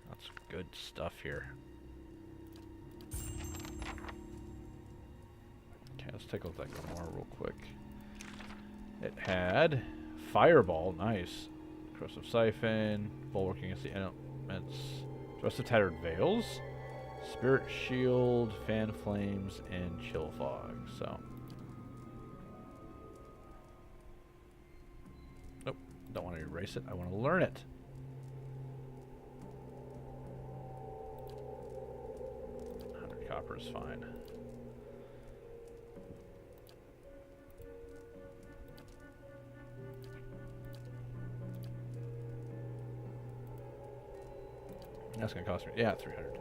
That's good stuff here. Okay, let's take a look at that Grimoire real quick. It had Fireball, nice. Corrosive Siphon, Bulwarking against the elements. Thrust of Tattered Veils, Spirit Shield, Fan Flames, and Chill Fog. So, nope, don't want to erase it. I want to learn it. Copper is fine. That's gonna cost me, yeah, 300.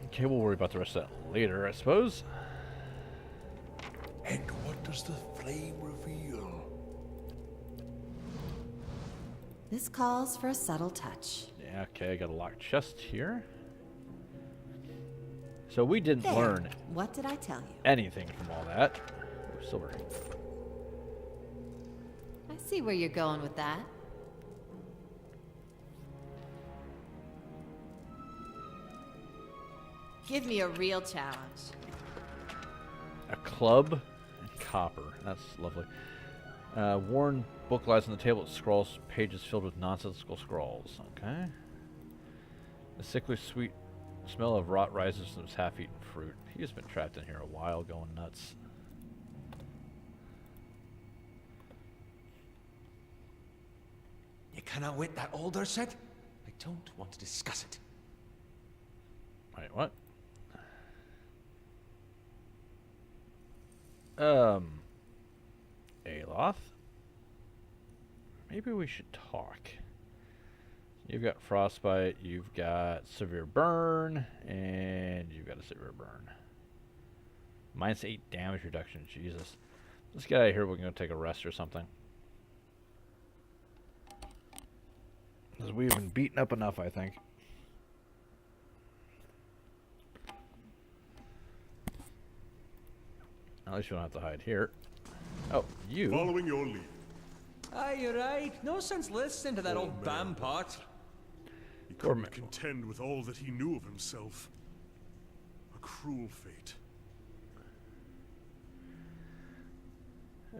Okay, we'll worry about the rest of that later, I suppose. And what does the flame reveal? This calls for a subtle touch. Yeah, okay, I got a locked chest here. So we didn't There. learn What did I tell you? anything from all that. Ooh, silver. I see where you're going with that. Give me a real challenge. A club and copper. That's lovely. Worn book lies on the table. It scrawls pages filled with nonsensical scrawls. Okay. The sickly sweet smell of rot rises from his half-eaten fruit. He has been trapped in here a while, going nuts. You cannot wait that older set? I don't want to discuss it. Wait, what? Aloth? Maybe we should talk. You've got frostbite, you've got severe burn, and you've got a severe burn. Minus 8 damage reduction, Jesus. Let's get out of here, we're going to take a rest or something. Because we've been beaten up enough, I think. At least you don't have to hide here. Oh, you. Following your lead. Aye, you're right. No sense listening to that old bampot. He couldn't contend with all that he knew of himself. A cruel fate.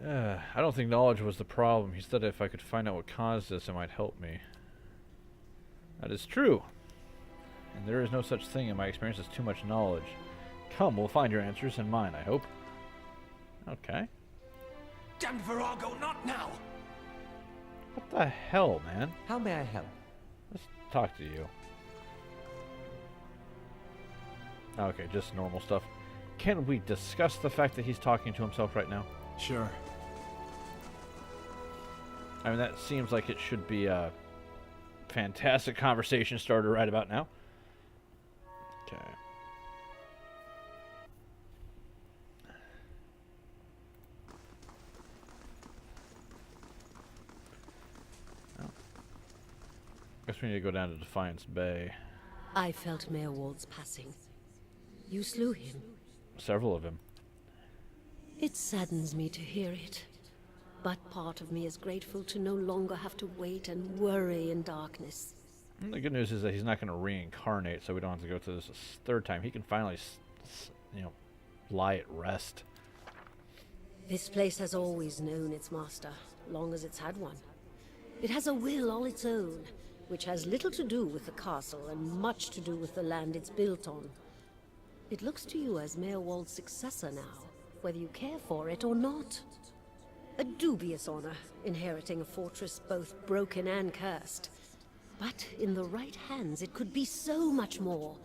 I don't think knowledge was the problem. He said if I could find out what caused this, it might help me. That is true. And there is no such thing in my experience as too much knowledge. Come, we'll find your answers and mine, I hope. Okay. Damned Virago, not now! What the hell, man? How may I help? Let's talk to you. Okay, just normal stuff. Can we discuss the fact that he's talking to himself right now? Sure. I mean, that seems like it should be a fantastic conversation starter right about now. Okay. Oh. Guess we need to go down to Defiance Bay. I felt Mayor Wald's passing. You slew him. Several of him. It saddens me to hear it. But part of me is grateful to no longer have to wait and worry in darkness. And the good news is that he's not going to reincarnate, so we don't have to go through this a third time. He can finally, lie at rest. This place has always known its master, long as it's had one. It has a will all its own, which has little to do with the castle and much to do with the land it's built on. It looks to you as Mayor Wald's successor now, whether you care for it or not. A dubious honor, inheriting a fortress both broken and cursed. But in the right hands, it could be so much more.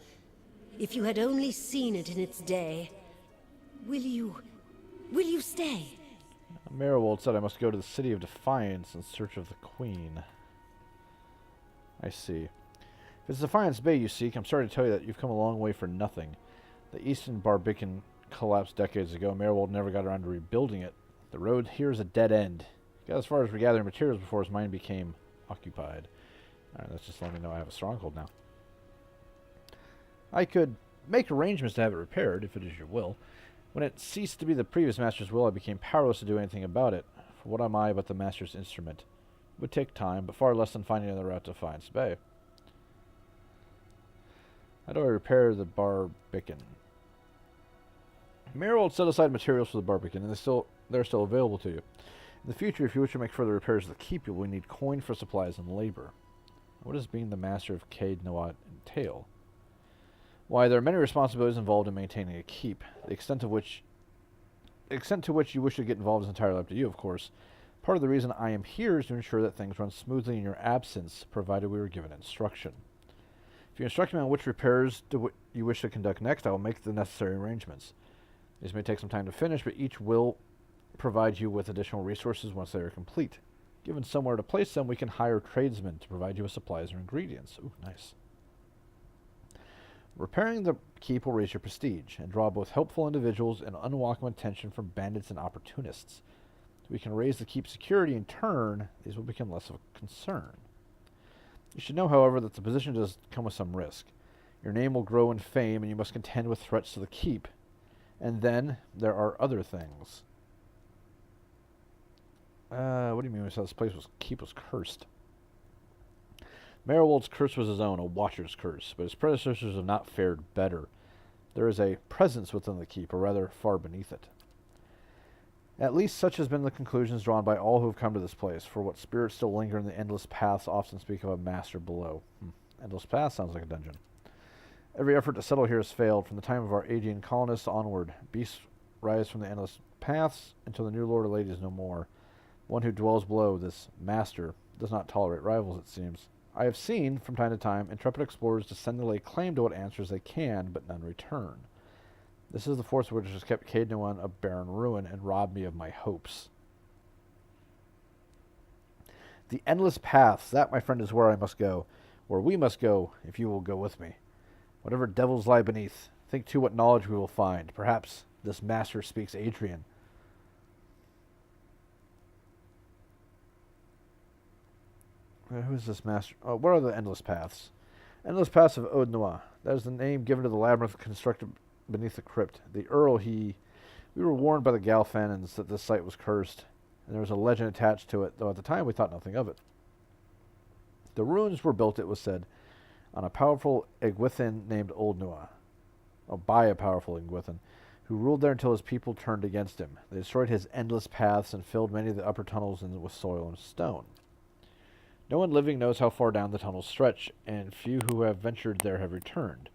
If you had only seen it in its day. Will you stay? Mariwold said I must go to the City of Defiance in search of the Queen. I see. If it's Defiance Bay you seek, I'm sorry to tell you that you've come a long way for nothing. The Eastern Barbican collapsed decades ago. Mariwold never got around to rebuilding it. The road here is a dead end. He got as far as regathering materials before his mind became occupied. Alright, that's just letting me know I have a stronghold now. I could make arrangements to have it repaired, if it is your will. When it ceased to be the previous master's will, I became powerless to do anything about it. For what am I but the master's instrument? It would take time, but far less than finding another route to Defiance Bay. How do I repair the Barbican? Mariwold set aside materials for the Barbican, and they're still available to you. In the future, if you wish to make further repairs to the keep, you will need coin for supplies and labor. What does being the master of Caed Newat entail? Why, there are many responsibilities involved in maintaining a keep. The extent to which you wish to get involved is entirely up to you, of course. Part of the reason I am here is to ensure that things run smoothly in your absence, provided we were given instruction. If you instruct me on which repairs you wish to conduct next, I will make the necessary arrangements. These may take some time to finish, but each will provide you with additional resources once they are complete. Given somewhere to place them, we can hire tradesmen to provide you with supplies or ingredients. Ooh, nice. Repairing the keep will raise your prestige and draw both helpful individuals and unwelcome attention from bandits and opportunists. If we can raise the keep's security in turn, these will become less of a concern. You should know, however, that the position does come with some risk. Your name will grow in fame, and you must contend with threats to the keep. And then there are other things. What do you mean when you said this keep was cursed? Mariwold's curse was his own, a watcher's curse, but his predecessors have not fared better. There is a presence within the keep, or rather far beneath it. At least such has been the conclusions drawn by all who have come to this place, for what spirits still linger in the endless paths often speak of a master below. Endless paths sounds like a dungeon. Every effort to settle here has failed. From the time of our Aegean colonists onward, beasts rise from the endless paths until the new lord or lady is no more. One who dwells below, this master, does not tolerate rivals, it seems. I have seen, from time to time, intrepid explorers descend to lay claim to what answers they can, but none return. This is the force which has kept Caed Newat a barren ruin and robbed me of my hopes. The endless paths, that, my friend, is where I must go, where we must go, if you will go with me. Whatever devils lie beneath, think too what knowledge we will find. Perhaps this master speaks Adrian. Who is this master? Oh, what are the endless paths? Endless paths of Ode Noir. That is the name given to the labyrinth constructed beneath the crypt. The Earl, we were warned by the Galfanans that this site was cursed, and there was a legend attached to it, though at the time we thought nothing of it. The ruins were built, it was said, on a powerful Egwithan named Old Noir, or by a powerful Egwithan, who ruled there until his people turned against him. They destroyed his endless paths and filled many of the upper tunnels with soil and stone. No one living knows how far down the tunnels stretch, and few who have ventured there have returned.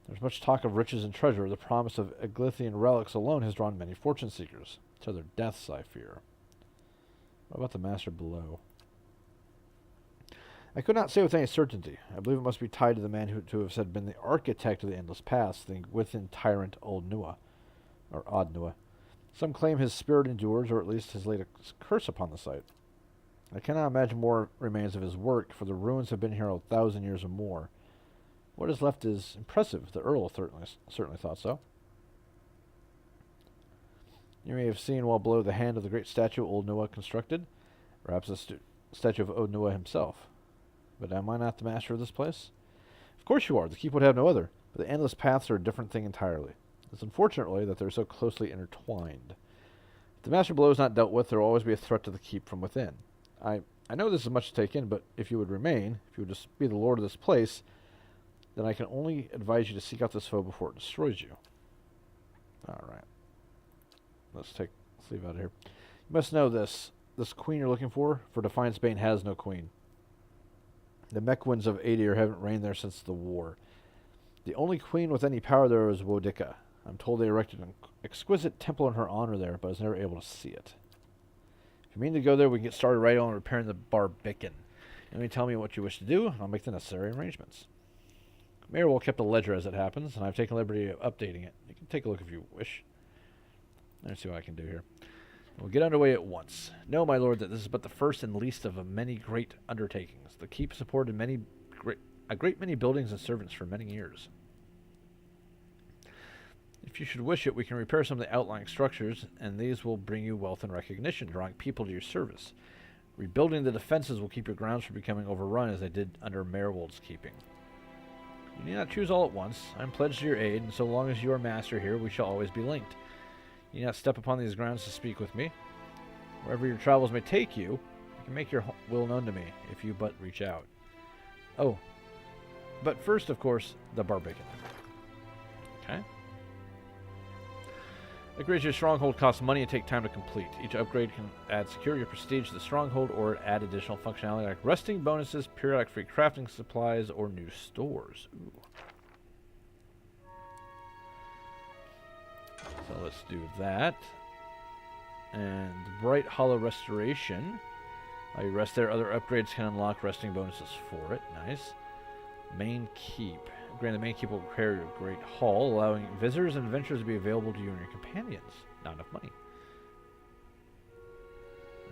There's much talk of riches and treasure. The promise of Eglithian relics alone has drawn many fortune seekers. To their deaths, I fear. What about the master below? I could not say with any certainty. I believe it must be tied to the man who to have said been the architect of the endless paths, the Egwithan tyrant Old Nua, or Odd Nua. Some claim his spirit endures, or at least has laid a curse upon the site. I cannot imagine more remains of his work, for the ruins have been here 1,000 years or more. What is left is impressive. The Earl certainly thought so. You may have seen well below the hand of the great statue Old Nua constructed, perhaps a statue of Old Nua himself. But am I not the master of this place? Of course you are. The keep would have no other. But the endless paths are a different thing entirely. It's unfortunately that they're so closely intertwined. If the master below is not dealt with, there will always be a threat to the keep from within. I know this is much to take in, but if you would remain, if you would just be the lord of this place, then I can only advise you to seek out this foe before it destroys you. Alright. Let's leave out of here. You must know this. This queen you're looking for Defiance Bane has no queen. The Mekwins of Adir haven't reigned there since the war. The only queen with any power there is Wodika. I'm told they erected an exquisite temple in her honor there, but I was never able to see it. If you mean to go there, we can get started right on repairing the Barbican. You tell me what you wish to do, and I'll make the necessary arrangements. Mayorwald kept a ledger as it happens, and I've taken liberty of updating it. You can take a look if you wish. Let's see what I can do here. We'll get underway at once. Know, my lord, that this is but the first and least of many great undertakings. The keep supported a great many buildings and servants for many years. If you should wish it, we can repair some of the outlying structures, and these will bring you wealth and recognition, drawing people to your service. Rebuilding the defenses will keep your grounds from becoming overrun as they did under Mayorwald's keeping. You need not choose all at once. I am pledged to your aid, and so long as you are master here, we shall always be linked. You need not step upon these grounds to speak with me. Wherever your travels may take you, you can make your will known to me, if you but reach out. Oh, but first, of course, the Barbican. Okay. Upgrades to your stronghold costs money and take time to complete. Each upgrade can add security or prestige to the stronghold or add additional functionality like resting bonuses, periodic free crafting supplies, or new stores. Ooh. So let's do that. And Bright Hollow Restoration. While you rest there, other upgrades can unlock resting bonuses for it. Nice. Main Keep. Grant the Main Keep will carry your Great Hall, allowing visitors and adventurers to be available to you and your companions. Not enough money.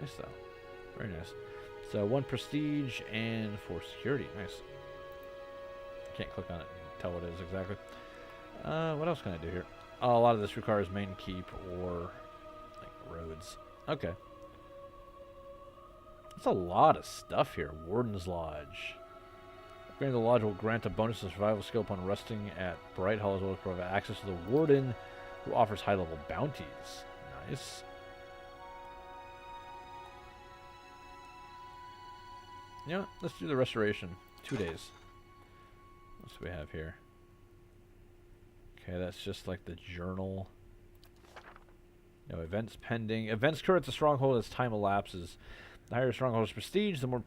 Nice though. Very nice. So 1 prestige and 4 security. Nice. Can't click on it and tell what it is exactly. What else can I do here? Oh, a lot of this requires Main Keep or like roads. Okay. That's a lot of stuff here. Warden's Lodge. Upgrading the lodge will grant a bonus to survival skill upon resting at Bright Hollow, as well as provide access to the warden, who offers high-level bounties. Nice. You know what? Let's do the restoration. 2 days. What do we have here? Okay, that's just like the journal. No events pending. Events occur at the stronghold as time elapses. The higher stronghold's prestige, the more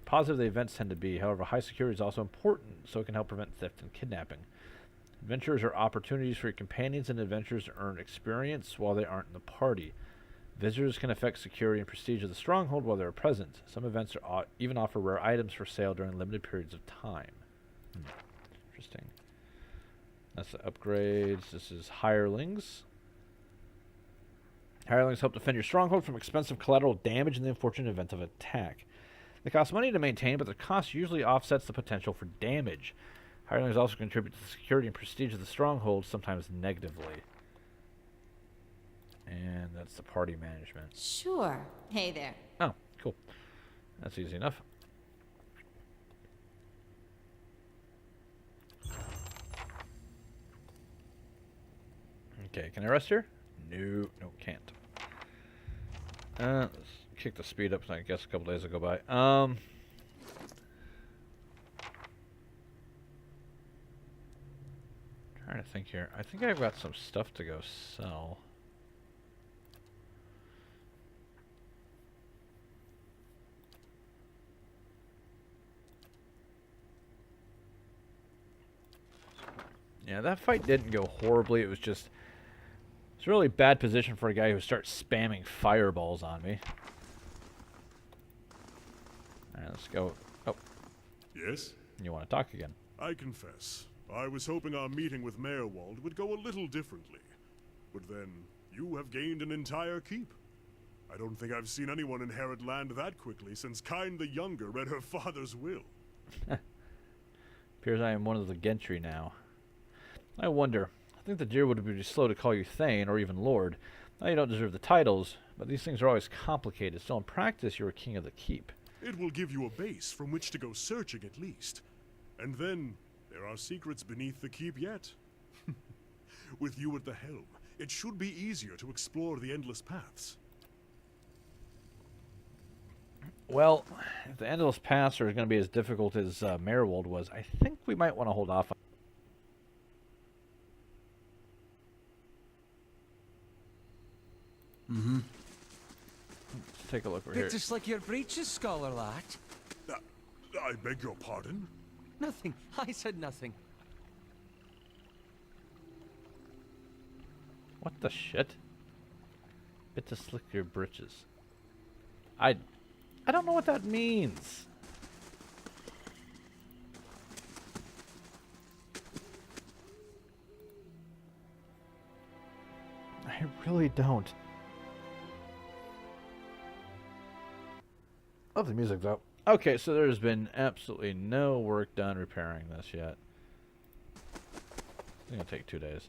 positive the events tend to be. However, high security is also important, so it can help prevent theft and kidnapping. Adventures are opportunities for your companions and adventurers to earn experience while they aren't in the party. Visitors can affect security and prestige of the stronghold while they're present. Some events are even offer rare items for sale during limited periods of time. Interesting. That's the upgrades. This is hirelings. Hirelings help defend your stronghold from expensive collateral damage in the unfortunate event of attack. They cost money to maintain, but the cost usually offsets the potential for damage. Hirelings also contribute to the security and prestige of the stronghold, sometimes negatively. And that's the party management. Sure. Hey there. Oh, cool. That's easy enough. Okay, can I rest here? No, can't. Let's kick the speed up, so I guess a couple days will go by. Trying to think here. I think I've got some stuff to go sell. Yeah, that fight didn't go horribly. It was just... It's a really bad position for a guy who starts spamming fireballs on me. Alright, let's go. Oh. Yes? You want to talk again? I confess, I was hoping our meeting with Mayorwald would go a little differently. But then, you have gained an entire keep. I don't think I've seen anyone inherit land that quickly since Kyne the Younger read her father's will. Appears I am one of the gentry now. I wonder. I think the deer would be slow to call you Thane or even Lord. Now you don't deserve the titles, but these things are always complicated. Still, in practice, you're a king of the keep. It will give you a base from which to go searching at least. And then, There are secrets beneath the keep yet. With you at the helm, it should be easier to explore the endless paths. Well, if the endless paths are going to be as difficult as Mayorwold was, I think we might want to hold off. Let's take a look over here. Bit just like your breeches, Scholar lad. I beg your pardon? Nothing. I said nothing. What the shit? Bit to slick your britches. I don't know what that means. I really don't. Love the music though. Okay, so there's been absolutely no work done repairing this yet. It's gonna take 2 days.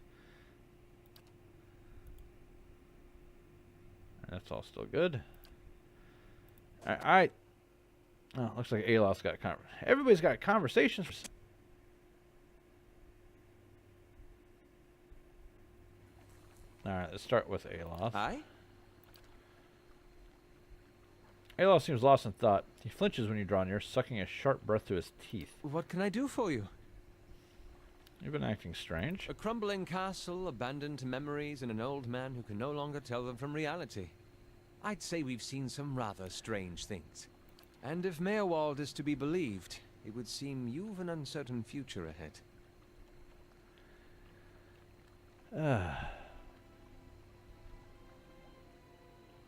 That's all still good. Alright. Oh, looks like Aloth's got everybody's got conversations. Alright, let's start with Aloth. Aye? Aloth seems lost in thought. He flinches when you draw near, sucking a sharp breath through his teeth. What can I do for you? You've been acting strange. A crumbling castle, abandoned to memories, and an old man who can no longer tell them from reality. I'd say we've seen some rather strange things. And if Mayorwald is to be believed, it would seem you've an uncertain future ahead.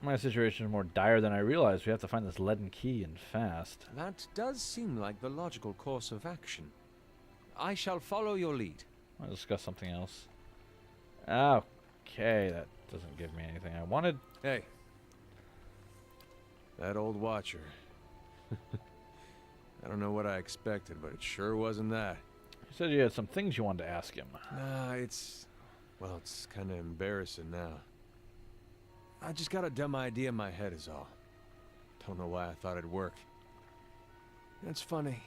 My situation is more dire than I realized. We have to find this leaden key and fast. That does seem like the logical course of action. I shall follow your lead. I'll discuss something else. Okay, that doesn't give me anything I wanted. Hey. That old watcher. I don't know what I expected, but it sure wasn't that. You said you had some things you wanted to ask him. It's kind of embarrassing now. I just got a dumb idea in my head is all. Don't know why I thought it'd work. It's funny.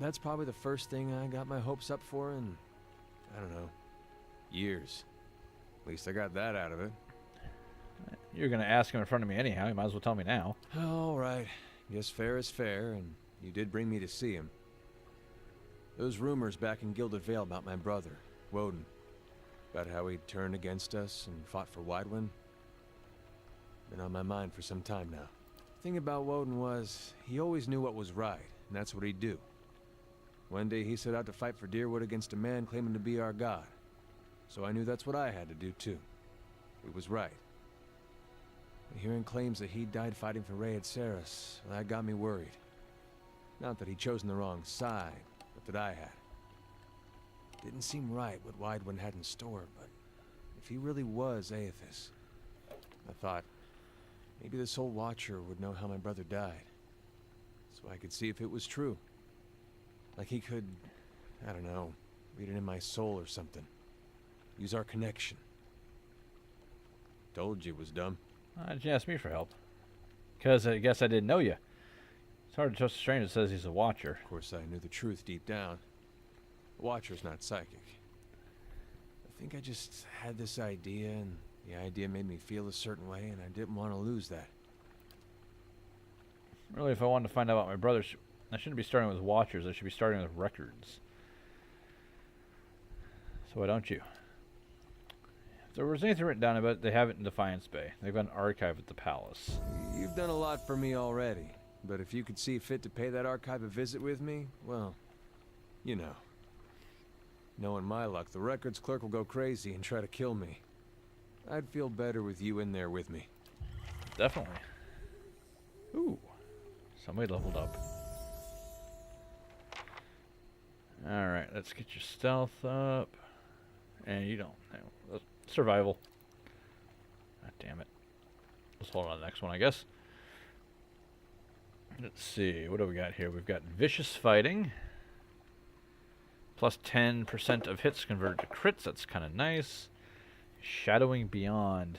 That's probably the first thing I got my hopes up for in, I don't know, years. At least I got that out of it. You're going to ask him in front of me anyhow. You might as well tell me now. All right. Guess fair is fair, and you did bring me to see him. Those rumors back in Gilded Vale about my brother, Woden. About how he turned against us and fought for Widewind. Been on my mind for some time now. The thing about Woden was, he always knew what was right, and that's what he'd do. One day he set out to fight for Dyrwood against a man claiming to be our god. So I knew that's what I had to do too. It was right. But hearing claims that he died fighting for Rhea Seras, that got me worried. Not that he'd chosen the wrong side, but that I had. Didn't seem right what Widewind had in store, but if he really was Aethys, I thought maybe this old Watcher would know how my brother died, so I could see if it was true. Like he could, I don't know, read it in my soul or something. Use our connection. Told you it was dumb. Why did you ask me for help? Because I guess I didn't know you. It's hard to trust a stranger that says he's a watcher. Of course, I knew the truth deep down. The Watcher's not psychic. I think I just had this idea, and the idea made me feel a certain way, and I didn't want to lose that. Really, if I wanted to find out about my brother, I shouldn't be starting with watchers. I should be starting with records. So why don't you? If there was anything written down about it, they have it in Defiance Bay. They've got an archive at the palace. You've done a lot for me already, but if you could see fit to pay that archive a visit with me, well, you know. Knowing my luck, the records clerk will go crazy and try to kill me. I'd feel better with you in there with me. Definitely. Ooh. Somebody leveled up. Alright, let's get your stealth up. And you don't. No, survival. God damn it. Let's hold on to the next one, I guess. Let's see. What do we got here? We've got vicious fighting. Plus 10% of hits converted to crits. That's kind of nice. Shadowing beyond.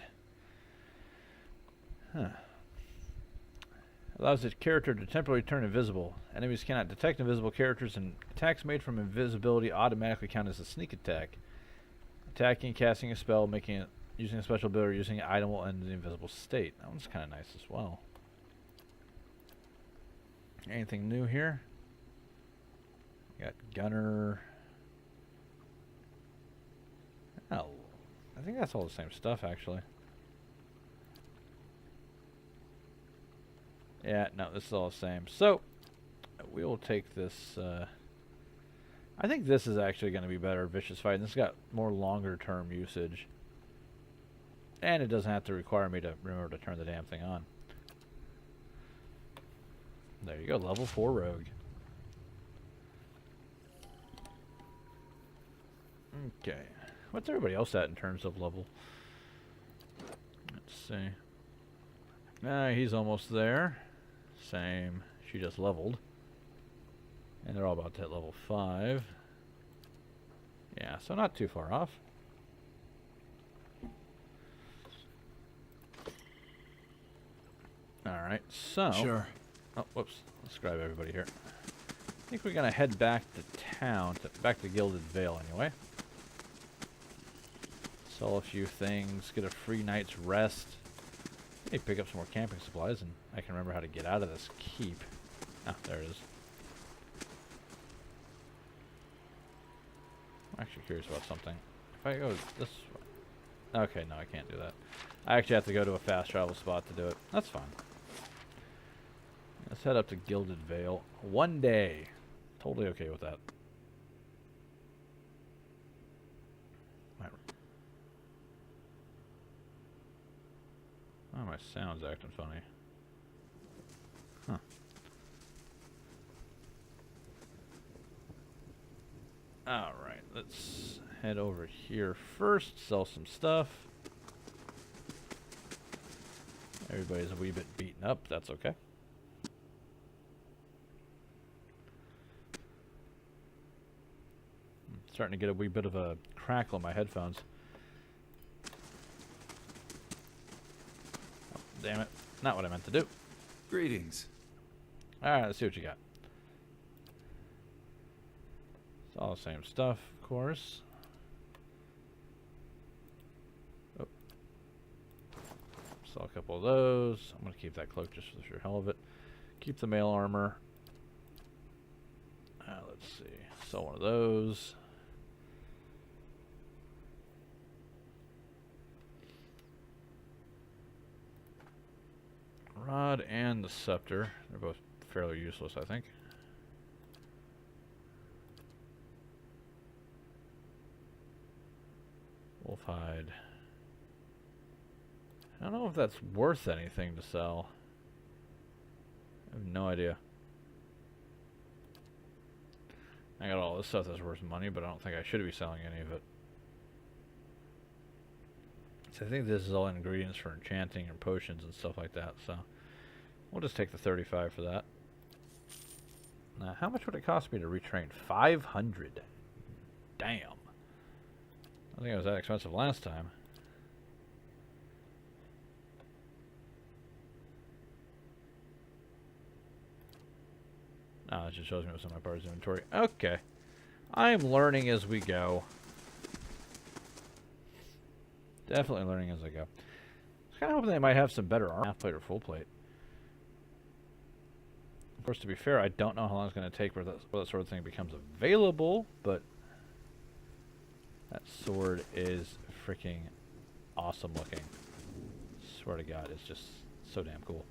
Huh. Allows the character to temporarily turn invisible. Enemies cannot detect invisible characters, and attacks made from invisibility automatically count as a sneak attack. Attacking, casting a spell, making it, using a special ability, or using an item will end in the invisible state. That one's kind of nice as well. Anything new here? Got Gunner. Oh, I think that's all the same stuff, actually. Yeah, no, this is all the same. So, we will take this. I think this is actually going to be better, Vicious Fight. And this has got more longer-term usage. And it doesn't have to require me to remember to turn the damn thing on. There you go, level 4 Rogue. Okay. What's everybody else at in terms of level? Let's see. He's almost there. Same. She just leveled. And they're all about to hit level 5. Yeah, so not too far off. Alright, so... Sure. Oh, whoops. Let's grab everybody here. I think we're going to head back to town, back to Gilded Vale anyway. Sell a few things, get a free night's rest. Maybe pick up some more camping supplies, and I can remember how to get out of this keep. Ah, there it is. I'm actually curious about something. If I go this way... Okay, no, I can't do that. I actually have to go to a fast travel spot to do it. That's fine. Let's head up to Gilded Vale. One day. Totally okay with that. Oh, my sound's acting funny. Huh. Alright, let's head over here first, sell some stuff. Everybody's a wee bit beaten up, that's okay. I'm starting to get a wee bit of a crackle in my headphones. Oh, damn it. Not what I meant to do. Greetings. Alright, let's see what you got. It's all the same stuff, of course. Oh. Sell a couple of those. I'm going to keep that cloak just for the sheer hell of it. Keep the mail armor. Let's see. Sell one of those. Rod and the scepter. They're both fairly useless, I think. Wolfhide. I don't know if that's worth anything to sell. I have no idea. I got all this stuff that's worth money, but I don't think I should be selling any of it. So I think this is all ingredients for enchanting and potions and stuff like that, so we'll just take the 35 for that. Now, how much would it cost me to retrain? 500. Damn. I think it was that expensive last time. Oh, it just shows me what's in my parts inventory. Okay. I'm learning as we go. Definitely learning as I go. I was kind of hoping they might have some better armor, half plate or full plate. Of course, to be fair, I don't know how long it's going to take before that sort of thing becomes available, but that sword is freaking awesome looking. Swear to God, it's just so damn cool.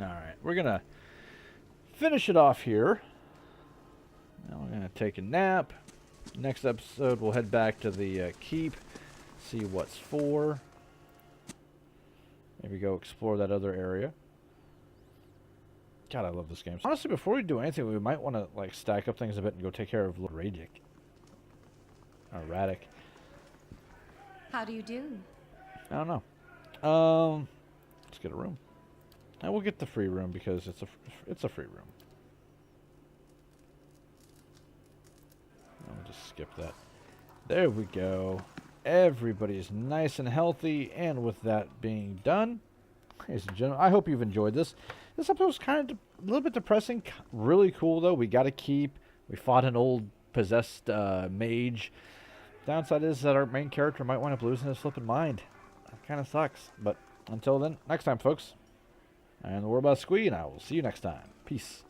Alright, we're going to finish it off here. Now we're going to take a nap. Next episode, we'll head back to the keep, see what's for. Maybe go explore that other area. God, I love this game. Honestly, before we do anything, we might want to like stack up things a bit and go take care of Radic. Or Radic. How do you do? I don't know. Let's get a room. And we'll get the free room because it's a free room. I'll just skip that. There we go. everybody's nice and healthy. And with that being done, ladies and gentlemen, I hope you've enjoyed this. This episode was kind of a little bit depressing. Really cool, though. We got to keep. We fought an old possessed mage. Downside is that our main character might wind up losing his flipping mind. That kind of sucks. But until then, next time, folks. And the word about Squee, and I will see you next time. Peace.